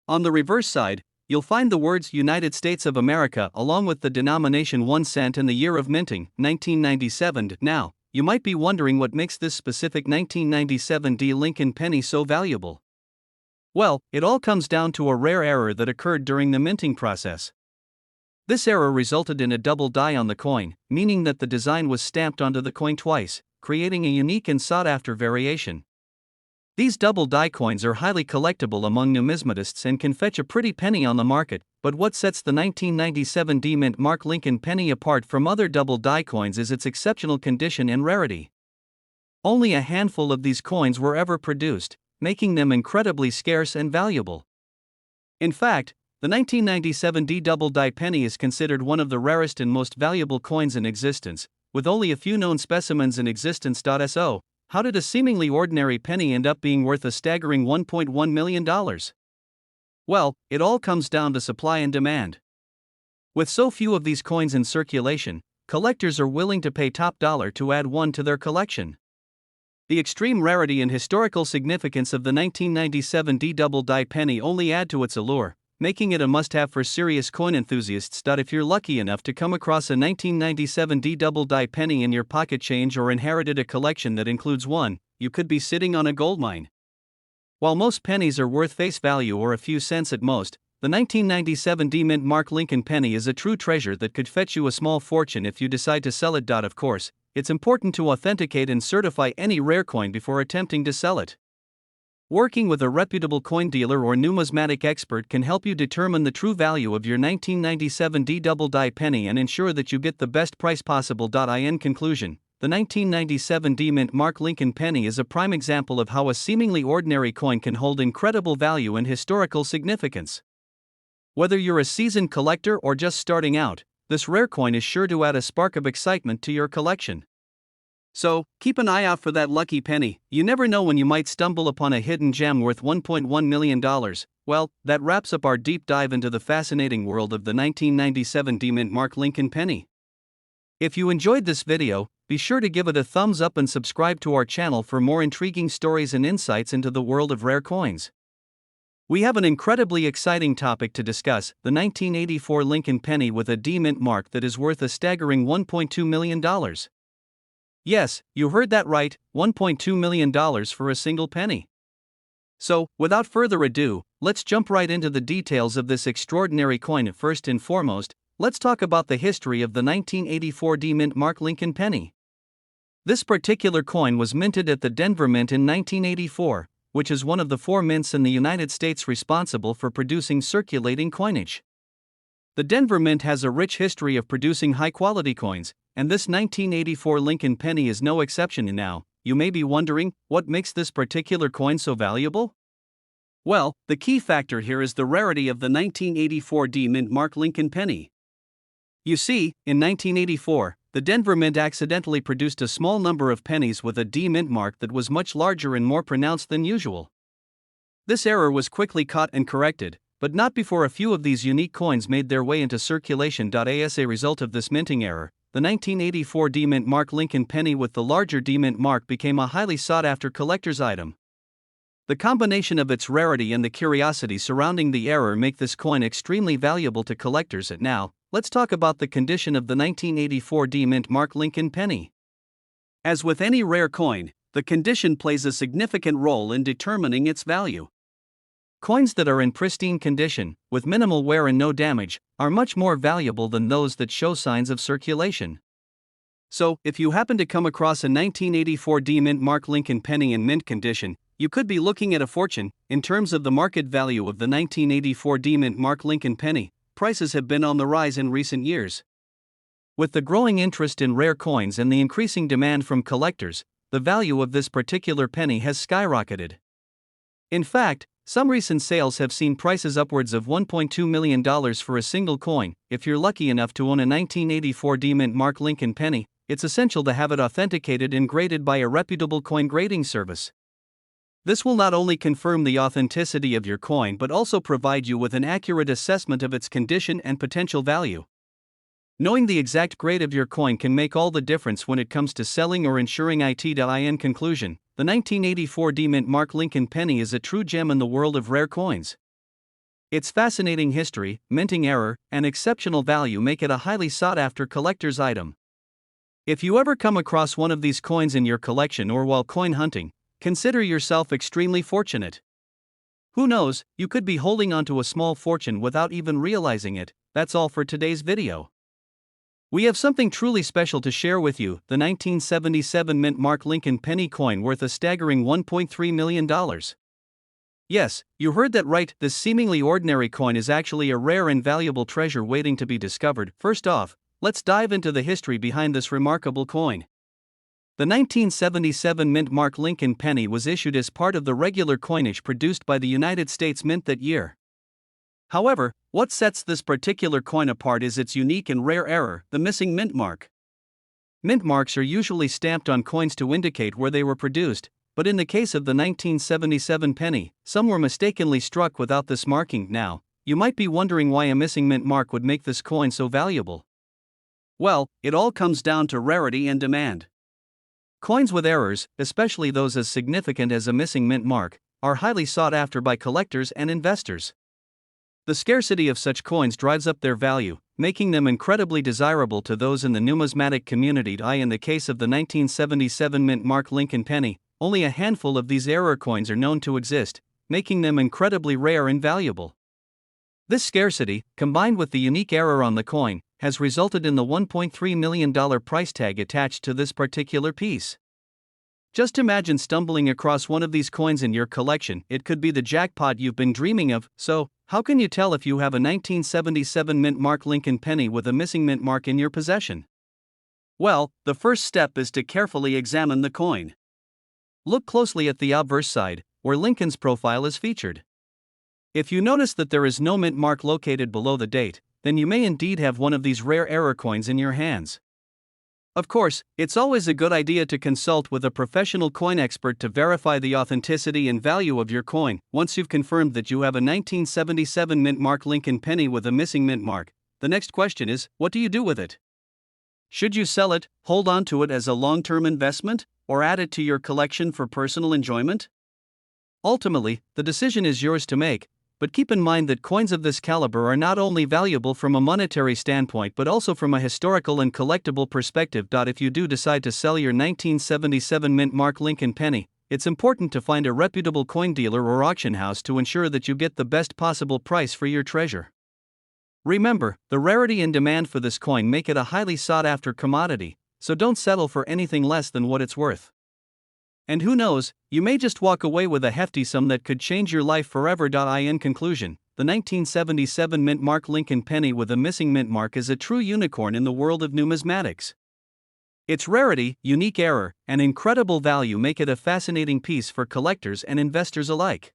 On the reverse side, you'll find the words "United States of America" along with the denomination 1 cent and the year of minting, 1997. Now, you might be wondering what makes this specific 1997 D Lincoln penny so valuable. Well, it all comes down to a rare error that occurred during the minting process. This error resulted in a double die on the coin, meaning that the design was stamped onto the coin twice, creating a unique and sought-after variation. These double die coins are highly collectible among numismatists and can fetch a pretty penny on the market, but what sets the 1997 D-Mint Mark Lincoln penny apart from other double die coins is its exceptional condition and rarity. Only a handful of these coins were ever produced, making them incredibly scarce and valuable. In fact, the 1997 D double die penny is considered one of the rarest and most valuable coins in existence, with only a few known specimens in existence. So, how did a seemingly ordinary penny end up being worth a staggering $1.1 million? Well, it all comes down to supply and demand. With so few of these coins in circulation, collectors are willing to pay top dollar to add one to their collection. The extreme rarity and historical significance of the 1997 D double die penny only add to its allure, making it a must-have for serious coin enthusiasts. If you're lucky enough to come across a 1997 D double die penny in your pocket change or inherited a collection that includes one, you could be sitting on a goldmine. While most pennies are worth face value or a few cents at most, the 1997 D-Mint Mark Lincoln penny is a true treasure that could fetch you a small fortune if you decide to sell it. Of course, it's important to authenticate and certify any rare coin before attempting to sell it. Working with a reputable coin dealer or numismatic expert can help you determine the true value of your 1997 D double die penny and ensure that you get the best price possible. In conclusion, the 1997 D-Mint Mark Lincoln penny is a prime example of how a seemingly ordinary coin can hold incredible value and historical significance. Whether you're a seasoned collector or just starting out, this rare coin is sure to add a spark of excitement to your collection. So, keep an eye out for that lucky penny. You never know when you might stumble upon a hidden gem worth $1.1 million. Well, that wraps up our deep dive into the fascinating world of the 1997 D-Mint Mark Lincoln penny. If you enjoyed this video, be sure to give it a thumbs up and subscribe to our channel for more intriguing stories and insights into the world of rare coins. We have an incredibly exciting topic to discuss: the 1984 Lincoln penny with a D-Mint mark that is worth a staggering $1.2 million. Yes, you heard that right, $1.2 million for a single penny. So, without further ado, let's jump right into the details of this extraordinary coin. First and foremost, let's talk about the history of the 1984 D-Mint Mark Lincoln penny. This particular coin was minted at the Denver Mint in 1984, which is one of the 4 mints in the United States responsible for producing circulating coinage. The Denver Mint has a rich history of producing high-quality coins, and this 1984 Lincoln penny is no exception. Now, you may be wondering, what makes this particular coin so valuable? Well, the key factor here is the rarity of the 1984 D-Mint Mark Lincoln penny. You see, in 1984, the Denver Mint accidentally produced a small number of pennies with a D-Mint mark that was much larger and more pronounced than usual. This error was quickly caught and corrected, but not before a few of these unique coins made their way into circulation. As a result of this minting error, the 1984 D-Mint Mark Lincoln penny with the larger D-Mint mark became a highly sought-after collector's item. The combination of its rarity and the curiosity surrounding the error make this coin extremely valuable to collectors. Now, let's talk about the condition of the 1984 D-Mint Mark Lincoln penny. As with any rare coin, the condition plays a significant role in determining its value. Coins that are in pristine condition, with minimal wear and no damage, are much more valuable than those that show signs of circulation. So, if you happen to come across a 1984 D-Mint Mark Lincoln penny in mint condition, you could be looking at a fortune. In terms of the market value of the 1984 D-Mint Mark Lincoln penny, prices have been on the rise in recent years. With the growing interest in rare coins and the increasing demand from collectors, the value of this particular penny has skyrocketed. In fact, Some recent sales have seen prices upwards of $1.2 million for a single coin. If you're lucky enough to own a 1984 D-Mint Mark Lincoln penny, it's essential to have it authenticated and graded by a reputable coin grading service. This will not only confirm the authenticity of your coin but also provide you with an accurate assessment of its condition and potential value. Knowing the exact grade of your coin can make all the difference when it comes to selling or insuring it. In conclusion, the 1984 D-Mint Mark Lincoln penny is a true gem in the world of rare coins. Its fascinating history, minting error, and exceptional value make it a highly sought-after collector's item. If you ever come across one of these coins in your collection or while coin hunting, consider yourself extremely fortunate. Who knows, you could be holding onto a small fortune without even realizing it. That's all for today's video. We have something truly special to share with you, the 1977 Mint Mark Lincoln penny coin worth a staggering $1.3 million. Yes, you heard that right, this seemingly ordinary coin is actually a rare and valuable treasure waiting to be discovered. First off, let's dive into the history behind this remarkable coin. The 1977 Mint Mark Lincoln penny was issued as part of the regular coinage produced by the United States Mint that year. However, what sets this particular coin apart is its unique and rare error, the missing mint mark. Mint marks are usually stamped on coins to indicate where they were produced, but in the case of the 1977 penny, some were mistakenly struck without this marking. Now, you might be wondering why a missing mint mark would make this coin so valuable. Well, it all comes down to rarity and demand. Coins with errors, especially those as significant as a missing mint mark, are highly sought after by collectors and investors. The scarcity of such coins drives up their value, making them incredibly desirable to those in the numismatic community. In the case of the 1977 Mint Mark Lincoln penny, only a handful of these error coins are known to exist, making them incredibly rare and valuable. This scarcity, combined with the unique error on the coin, has resulted in the $1.3 million price tag attached to this particular piece. Just imagine stumbling across one of these coins in your collection. It could be the jackpot you've been dreaming of. So, how can you tell if you have a 1977 Mint Mark Lincoln penny with a missing mint mark in your possession? Well, the first step is to carefully examine the coin. Look closely at the obverse side, where Lincoln's profile is featured. If you notice that there is no mint mark located below the date, then you may indeed have one of these rare error coins in your hands. Of course, it's always a good idea to consult with a professional coin expert to verify the authenticity and value of your coin. Once you've confirmed that you have a 1977 Mint Mark Lincoln penny with a missing mint mark, the next question is, what do you do with it? Should you sell it, hold on to it as a long-term investment, or add it to your collection for personal enjoyment? Ultimately, the decision is yours to make, but keep in mind that coins of this caliber are not only valuable from a monetary standpoint but also from a historical and collectible perspective. If you do decide to sell your 1977 Mint Mark Lincoln penny, it's important to find a reputable coin dealer or auction house to ensure that you get the best possible price for your treasure. Remember, the rarity and demand for this coin make it a highly sought-after commodity, so don't settle for anything less than what it's worth. And who knows, you may just walk away with a hefty sum that could change your life forever. In conclusion, the 1977 Mint Mark Lincoln penny with a missing mint mark is a true unicorn in the world of numismatics. Its rarity, unique error, and incredible value make it a fascinating piece for collectors and investors alike.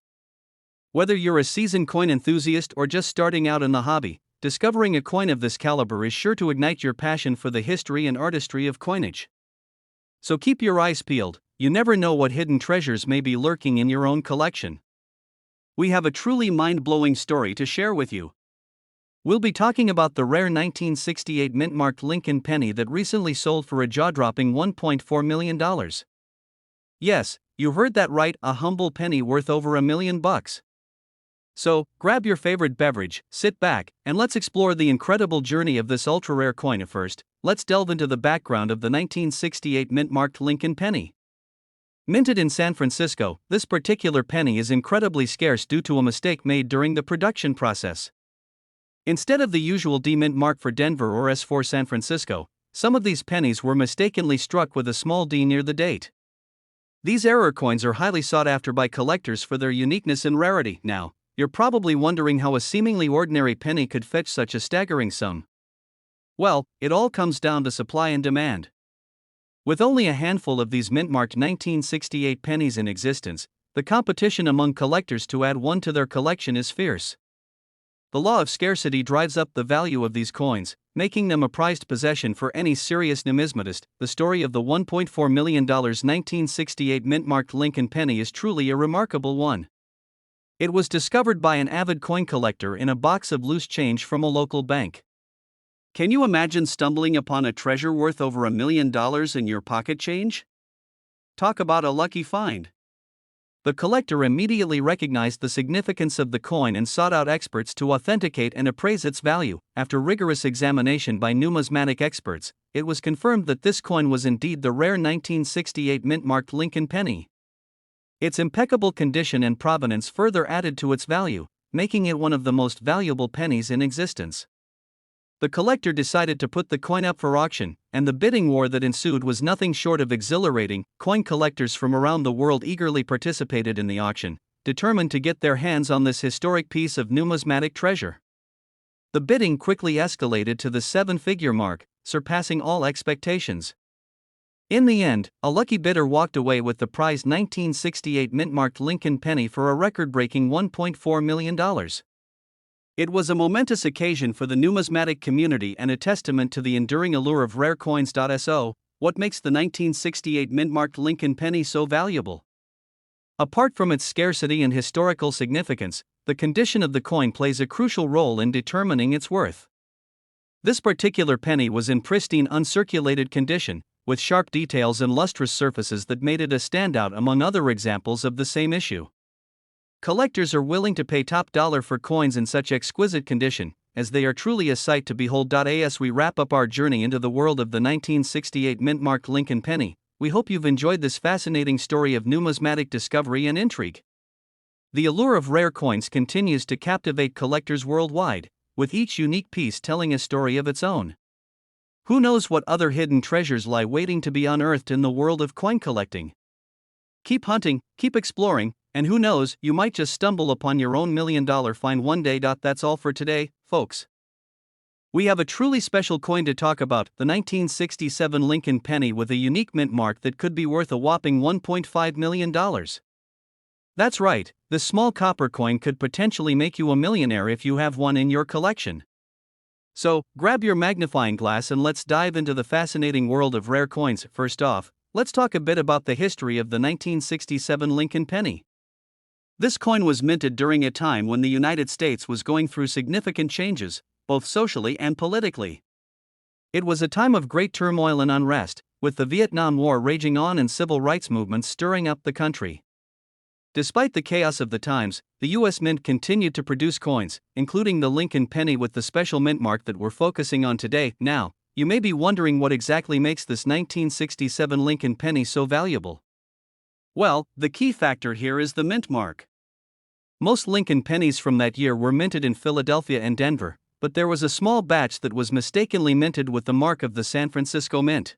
Whether you're a seasoned coin enthusiast or just starting out in the hobby, discovering a coin of this caliber is sure to ignite your passion for the history and artistry of coinage. So keep your eyes peeled. You never know what hidden treasures may be lurking in your own collection. We have a truly mind-blowing story to share with you. We'll be talking about the rare 1968 mint-marked Lincoln penny that recently sold for a jaw-dropping $1.4 million. Yes, you heard that right, a humble penny worth over $1 million. So, grab your favorite beverage, sit back, and let's explore the incredible journey of this ultra-rare coin. First, let's delve into the background of the 1968 mint-marked Lincoln penny. Minted in San Francisco, this particular penny is incredibly scarce due to a mistake made during the production process. Instead of the usual D mint mark for Denver or S for San Francisco, some of these pennies were mistakenly struck with a small d near the date. These error coins are highly sought after by collectors for their uniqueness and rarity. Now, you're probably wondering how a seemingly ordinary penny could fetch such a staggering sum. Well, it all comes down to supply and demand. With only a handful of these mint-marked 1968 pennies in existence, the competition among collectors to add one to their collection is fierce. The law of scarcity drives up the value of these coins, making them a prized possession for any serious numismatist. The story of the $1.4 million 1968 mint-marked Lincoln penny is truly a remarkable one. It was discovered by an avid coin collector in a box of loose change from a local bank. Can you imagine stumbling upon a treasure worth over $1 million in your pocket change? Talk about a lucky find. The collector immediately recognized the significance of the coin and sought out experts to authenticate and appraise its value. After rigorous examination by numismatic experts, it was confirmed that this coin was indeed the rare 1968 mint-marked Lincoln penny. Its impeccable condition and provenance further added to its value, making it one of the most valuable pennies in existence. The collector decided to put the coin up for auction, and the bidding war that ensued was nothing short of exhilarating. Coin collectors from around the world eagerly participated in the auction, determined to get their hands on this historic piece of numismatic treasure. The bidding quickly escalated to the seven-figure mark, surpassing all expectations. In the end, a lucky bidder walked away with the prized 1968 mint-marked Lincoln penny for a record-breaking $1.4 million. It was a momentous occasion for the numismatic community and a testament to the enduring allure of rare coins. So, what makes the 1968 mint-marked Lincoln penny so valuable? Apart from its scarcity and historical significance, the condition of the coin plays a crucial role in determining its worth. This particular penny was in pristine uncirculated condition, with sharp details and lustrous surfaces that made it a standout among other examples of the same issue. Collectors are willing to pay top dollar for coins in such exquisite condition, as they are truly a sight to behold. As we wrap up our journey into the world of the 1968 mint-marked Lincoln penny, we hope you've enjoyed this fascinating story of numismatic discovery and intrigue. The allure of rare coins continues to captivate collectors worldwide, with each unique piece telling a story of its own. Who knows what other hidden treasures lie waiting to be unearthed in the world of coin collecting? Keep hunting, keep exploring, and who knows, you might just stumble upon your own $1 million find one day. That's all for today, folks. We have a truly special coin to talk about, the 1967 Lincoln penny with a unique mint mark that could be worth a whopping $1.5 million. That's right, this small copper coin could potentially make you a millionaire if you have one in your collection. So, grab your magnifying glass and let's dive into the fascinating world of rare coins. First off, let's talk a bit about the history of the 1967 Lincoln penny. This coin was minted during a time when the United States was going through significant changes, both socially and politically. It was a time of great turmoil and unrest, with the Vietnam War raging on and civil rights movements stirring up the country. Despite the chaos of the times, the U.S. Mint continued to produce coins, including the Lincoln penny with the special mint mark that we're focusing on today. Now, you may be wondering what exactly makes this 1967 Lincoln penny so valuable. Well, the key factor here is the mint mark. Most Lincoln pennies from that year were minted in Philadelphia and Denver, but there was a small batch that was mistakenly minted with the mark of the San Francisco Mint.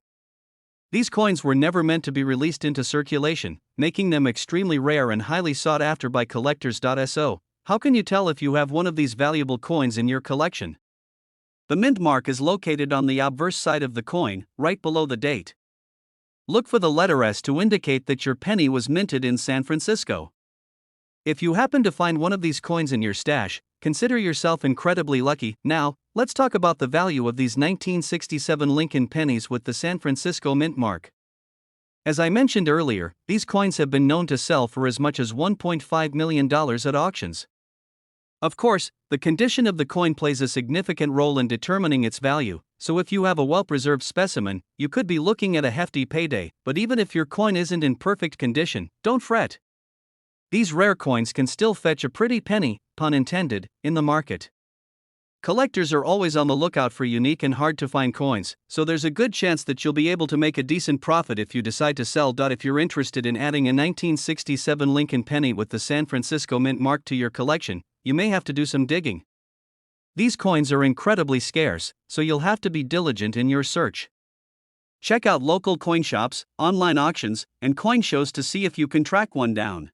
These coins were never meant to be released into circulation, making them extremely rare and highly sought after by collectors. So, how can you tell if you have one of these valuable coins in your collection? The mint mark is located on the obverse side of the coin, right below the date. Look for the letter S to indicate that your penny was minted in San Francisco. If you happen to find one of these coins in your stash, consider yourself incredibly lucky. Now, let's talk about the value of these 1967 Lincoln pennies with the San Francisco Mint mark. As I mentioned earlier, these coins have been known to sell for as much as $1.5 million at auctions. Of course, the condition of the coin plays a significant role in determining its value, so if you have a well-preserved specimen, you could be looking at a hefty payday. But even if your coin isn't in perfect condition, don't fret. These rare coins can still fetch a pretty penny, pun intended, in the market. Collectors are always on the lookout for unique and hard-to-find coins, so there's a good chance that you'll be able to make a decent profit if you decide to sell. If you're interested in adding a 1967 Lincoln penny with the San Francisco Mint mark to your collection, you may have to do some digging. These coins are incredibly scarce, so you'll have to be diligent in your search. Check out local coin shops, online auctions, and coin shows to see if you can track one down.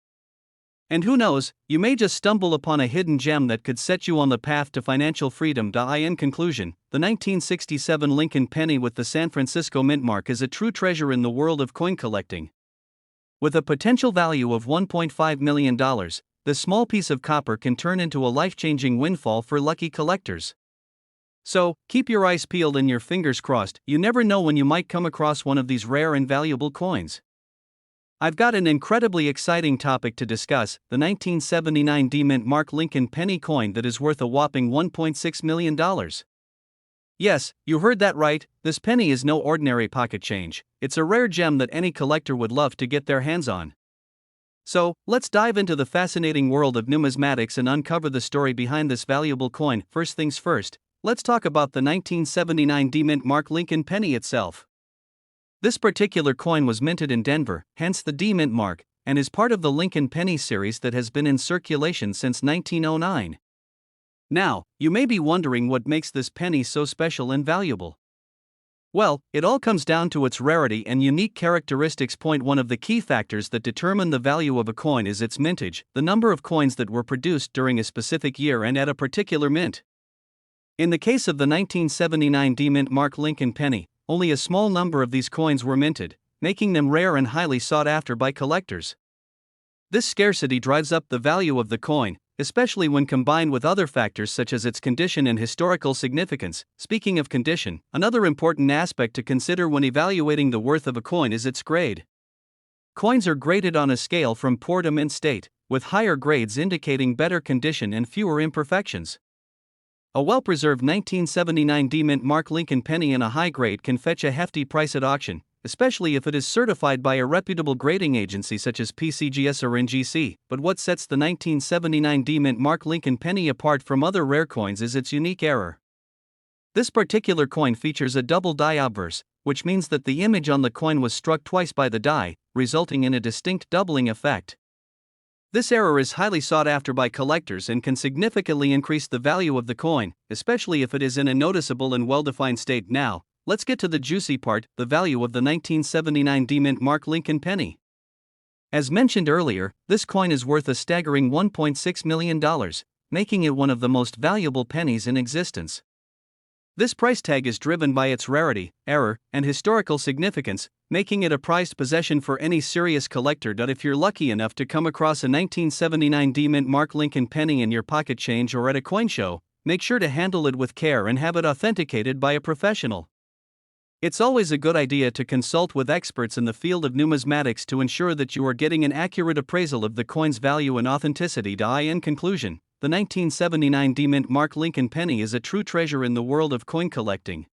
And who knows, you may just stumble upon a hidden gem that could set you on the path to financial freedom. In conclusion, the 1967 Lincoln penny with the San Francisco Mint mark is a true treasure in the world of coin collecting. With a potential value of $1.5 million, this small piece of copper can turn into a life-changing windfall for lucky collectors. So, keep your eyes peeled and your fingers crossed, you never know when you might come across one of these rare and valuable coins. I've got an incredibly exciting topic to discuss, the 1979 D-Mint Mark Lincoln penny coin that is worth a whopping $1.6 million. Yes, you heard that right, this penny is no ordinary pocket change, it's a rare gem that any collector would love to get their hands on. So, let's dive into the fascinating world of numismatics and uncover the story behind this valuable coin. First things first, let's talk about the 1979 D-Mint Mark Lincoln penny itself. This particular coin was minted in Denver, hence the D-Mint mark, and is part of the Lincoln penny series that has been in circulation since 1909. Now, you may be wondering what makes this penny so special and valuable. Well, it all comes down to its rarity and unique characteristics. One of the key factors that determine the value of a coin is its mintage, the number of coins that were produced during a specific year and at a particular mint. In the case of the 1979 D-Mint Mark Lincoln penny, only a small number of these coins were minted, making them rare and highly sought after by collectors. This scarcity drives up the value of the coin, especially when combined with other factors such as its condition and historical significance. Speaking of condition, another important aspect to consider when evaluating the worth of a coin is its grade. Coins are graded on a scale from poor to mint state, with higher grades indicating better condition and fewer imperfections. A well-preserved 1979 D-Mint Mark Lincoln penny in a high grade can fetch a hefty price at auction, especially if it is certified by a reputable grading agency such as PCGS or NGC. But what sets the 1979 D-Mint Mark Lincoln penny apart from other rare coins is its unique error. This particular coin features a double die obverse, which means that the image on the coin was struck twice by the die, resulting in a distinct doubling effect. This error is highly sought after by collectors and can significantly increase the value of the coin, especially if it is in a noticeable and well-defined state. Now, let's get to the juicy part, the value of the 1979 D-Mint Mark Lincoln penny. As mentioned earlier, this coin is worth a staggering $1.6 million, making it one of the most valuable pennies in existence. This price tag is driven by its rarity, error, and historical significance, making it a prized possession for any serious collector. If you're lucky enough to come across a 1979 D-Mint Mark Lincoln penny in your pocket change or at a coin show, make sure to handle it with care and have it authenticated by a professional. It's always a good idea to consult with experts in the field of numismatics to ensure that you are getting an accurate appraisal of the coin's value and authenticity. In conclusion, the 1979 D-Mint Mark Lincoln penny is a true treasure in the world of coin collecting.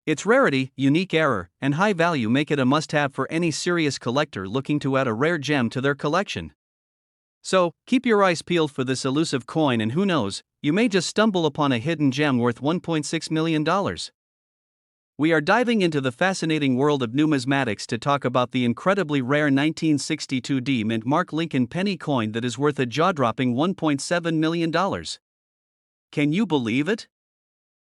Its rarity, unique error, and high value make it a must-have for any serious collector looking to add a rare gem to their collection. So, keep your eyes peeled for this elusive coin, and who knows, you may just stumble upon a hidden gem worth $1.6 million. We are diving into the fascinating world of numismatics to talk about the incredibly rare 1962 D-Mint Mark Lincoln penny coin that is worth a jaw-dropping $1.7 million. Can you believe it?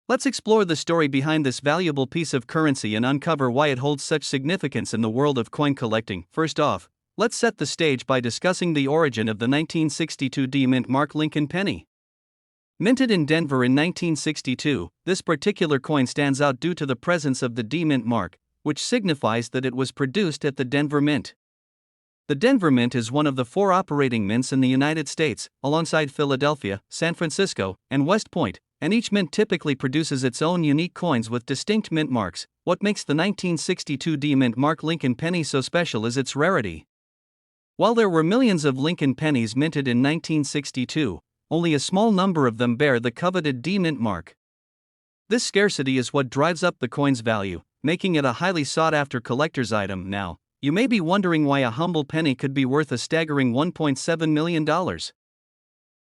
Let's explore the story behind this valuable piece of currency and uncover why it holds such significance in the world of coin collecting. First off, let's set the stage by discussing the origin of the 1962 D-Mint Mark Lincoln penny. Minted in Denver in 1962, this particular coin stands out due to the presence of the D-Mint mark, which signifies that it was produced at the Denver Mint. The Denver Mint is one of the 4 operating mints in the United States, alongside Philadelphia, San Francisco, and West Point, and each mint typically produces its own unique coins with distinct mint marks. What makes the 1962 D-Mint Mark Lincoln penny so special is its rarity. While there were millions of Lincoln pennies minted in 1962, only a small number of them bear the coveted D-Mint mark. This scarcity is what drives up the coin's value, making it a highly sought-after collector's item. Now, you may be wondering why a humble penny could be worth a staggering $1.7 million.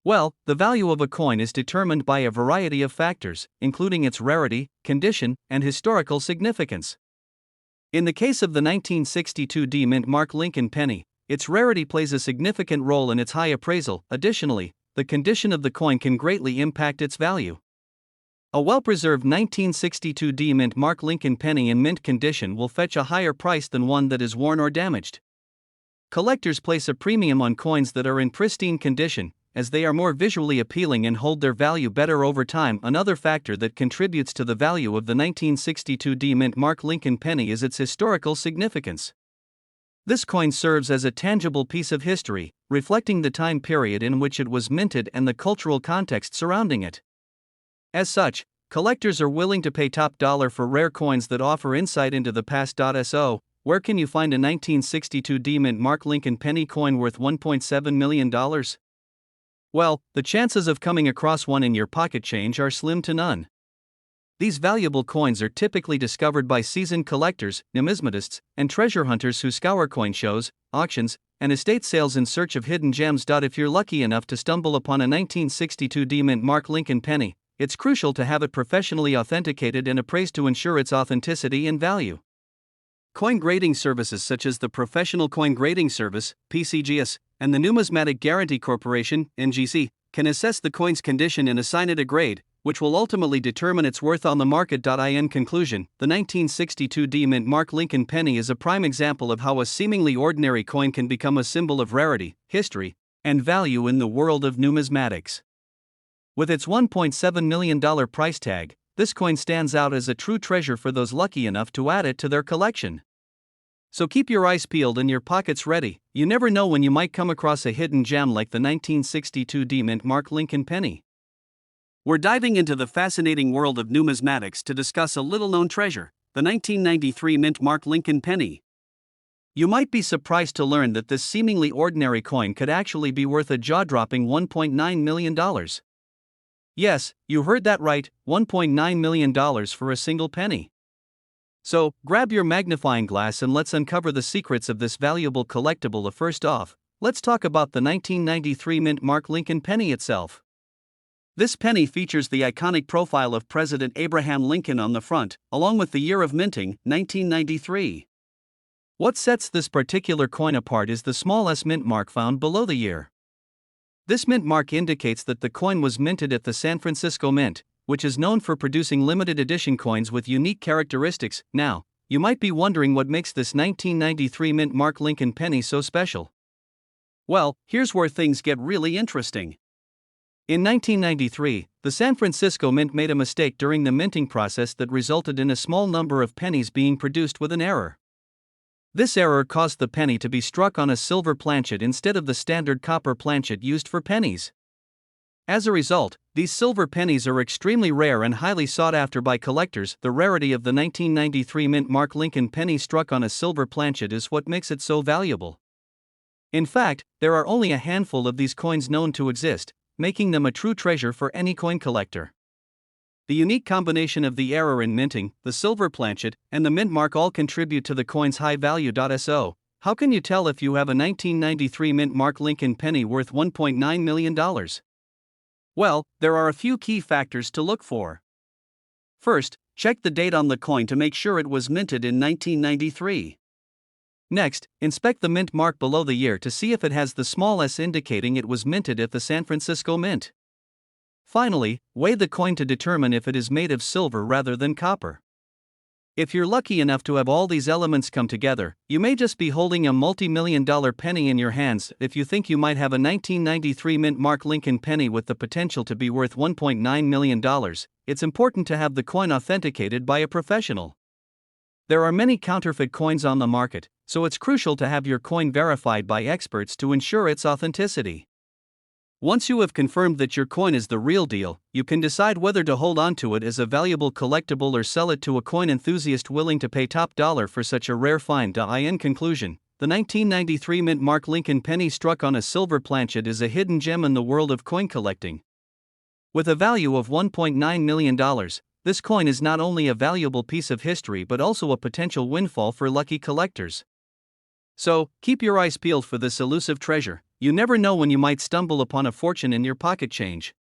Well, the value of a coin is determined by a variety of factors, including its rarity, condition, and historical significance. In the case of the 1962 D-Mint Mark Lincoln penny, its rarity plays a significant role in its high appraisal. Additionally, the condition of the coin can greatly impact its value. A well-preserved 1962 D-Mint Mark Lincoln penny in mint condition will fetch a higher price than one that is worn or damaged. Collectors place a premium on coins that are in pristine condition, as they are more visually appealing and hold their value better over time. Another factor that contributes to the value of the 1962 D-Mint Mark Lincoln penny is its historical significance. This coin serves as a tangible piece of history, reflecting the time period in which it was minted and the cultural context surrounding it. As such, collectors are willing to pay top dollar for rare coins that offer insight into the past. So, where can you find a 1962 D mint Mark Lincoln penny coin worth $1.7 million? Well, the chances of coming across one in your pocket change are slim to none. These valuable coins are typically discovered by seasoned collectors, numismatists, and treasure hunters who scour coin shows, auctions, and estate sales in search of hidden gems. If you're lucky enough to stumble upon a 1962 D mint Mark Lincoln penny, it's crucial to have it professionally authenticated and appraised to ensure its authenticity and value. Coin grading services such as the Professional Coin Grading Service, PCGS, and the Numismatic Guarantee Corporation, NGC, can assess the coin's condition and assign it a grade, which will ultimately determine its worth on the market. In conclusion, the 1962 D mint Mark Lincoln penny is a prime example of how a seemingly ordinary coin can become a symbol of rarity, history, and value in the world of numismatics. With its $1.7 million price tag, this coin stands out as a true treasure for those lucky enough to add it to their collection. So keep your eyes peeled and your pockets ready. You never know when you might come across a hidden gem like the 1962 D mint Mark Lincoln penny. We're diving into the fascinating world of numismatics to discuss a little-known treasure, the 1993 mint Mark Lincoln penny. You might be surprised to learn that this seemingly ordinary coin could actually be worth a jaw-dropping $1.9 million. Yes, you heard that right, $1.9 million for a single penny. So, grab your magnifying glass and let's uncover the secrets of this valuable collectible. First off, let's talk about the 1993 mint Mark Lincoln penny itself. This penny features the iconic profile of President Abraham Lincoln on the front, along with the year of minting, 1993. What sets this particular coin apart is the small S mint mark found below the year. This mint mark indicates that the coin was minted at the San Francisco Mint, which is known for producing limited edition coins with unique characteristics. Now, you might be wondering what makes this 1993 mint Mark Lincoln penny so special. Well, here's where things get really interesting. In 1993, the San Francisco Mint made a mistake during the minting process that resulted in a small number of pennies being produced with an error. This error caused the penny to be struck on a silver planchet instead of the standard copper planchet used for pennies. As a result, these silver pennies are extremely rare and highly sought after by collectors. The rarity of the 1993 mint Mark Lincoln penny struck on a silver planchet is what makes it so valuable. In fact, there are only a handful of these coins known to exist, making them a true treasure for any coin collector. The unique combination of the error in minting, the silver planchet, and the mint mark all contribute to the coin's high value. So, how can you tell if you have a 1993 mint Mark Lincoln penny worth $1.9 million? Well, there are a few key factors to look for. First, check the date on the coin to make sure it was minted in 1993. Next, inspect the mint mark below the year to see if it has the small s indicating it was minted at the San Francisco Mint. Finally, weigh the coin to determine if it is made of silver rather than copper. If you're lucky enough to have all these elements come together, you may just be holding a multi-million-dollar penny in your hands. If you think you might have a 1993 mint Mark Lincoln penny with the potential to be worth $1.9 million, it's important to have the coin authenticated by a professional. There are many counterfeit coins on the market, so it's crucial to have your coin verified by experts to ensure its authenticity. Once you have confirmed that your coin is the real deal, you can decide whether to hold on to it as a valuable collectible or sell it to a coin enthusiast willing to pay top dollar for such a rare find. In conclusion, the 1993 mint Mark Lincoln penny struck on a silver planchet is a hidden gem in the world of coin collecting. With a value of $1.9 million, this coin is not only a valuable piece of history but also a potential windfall for lucky collectors. So, keep your eyes peeled for this elusive treasure. You never know when you might stumble upon a fortune in your pocket change.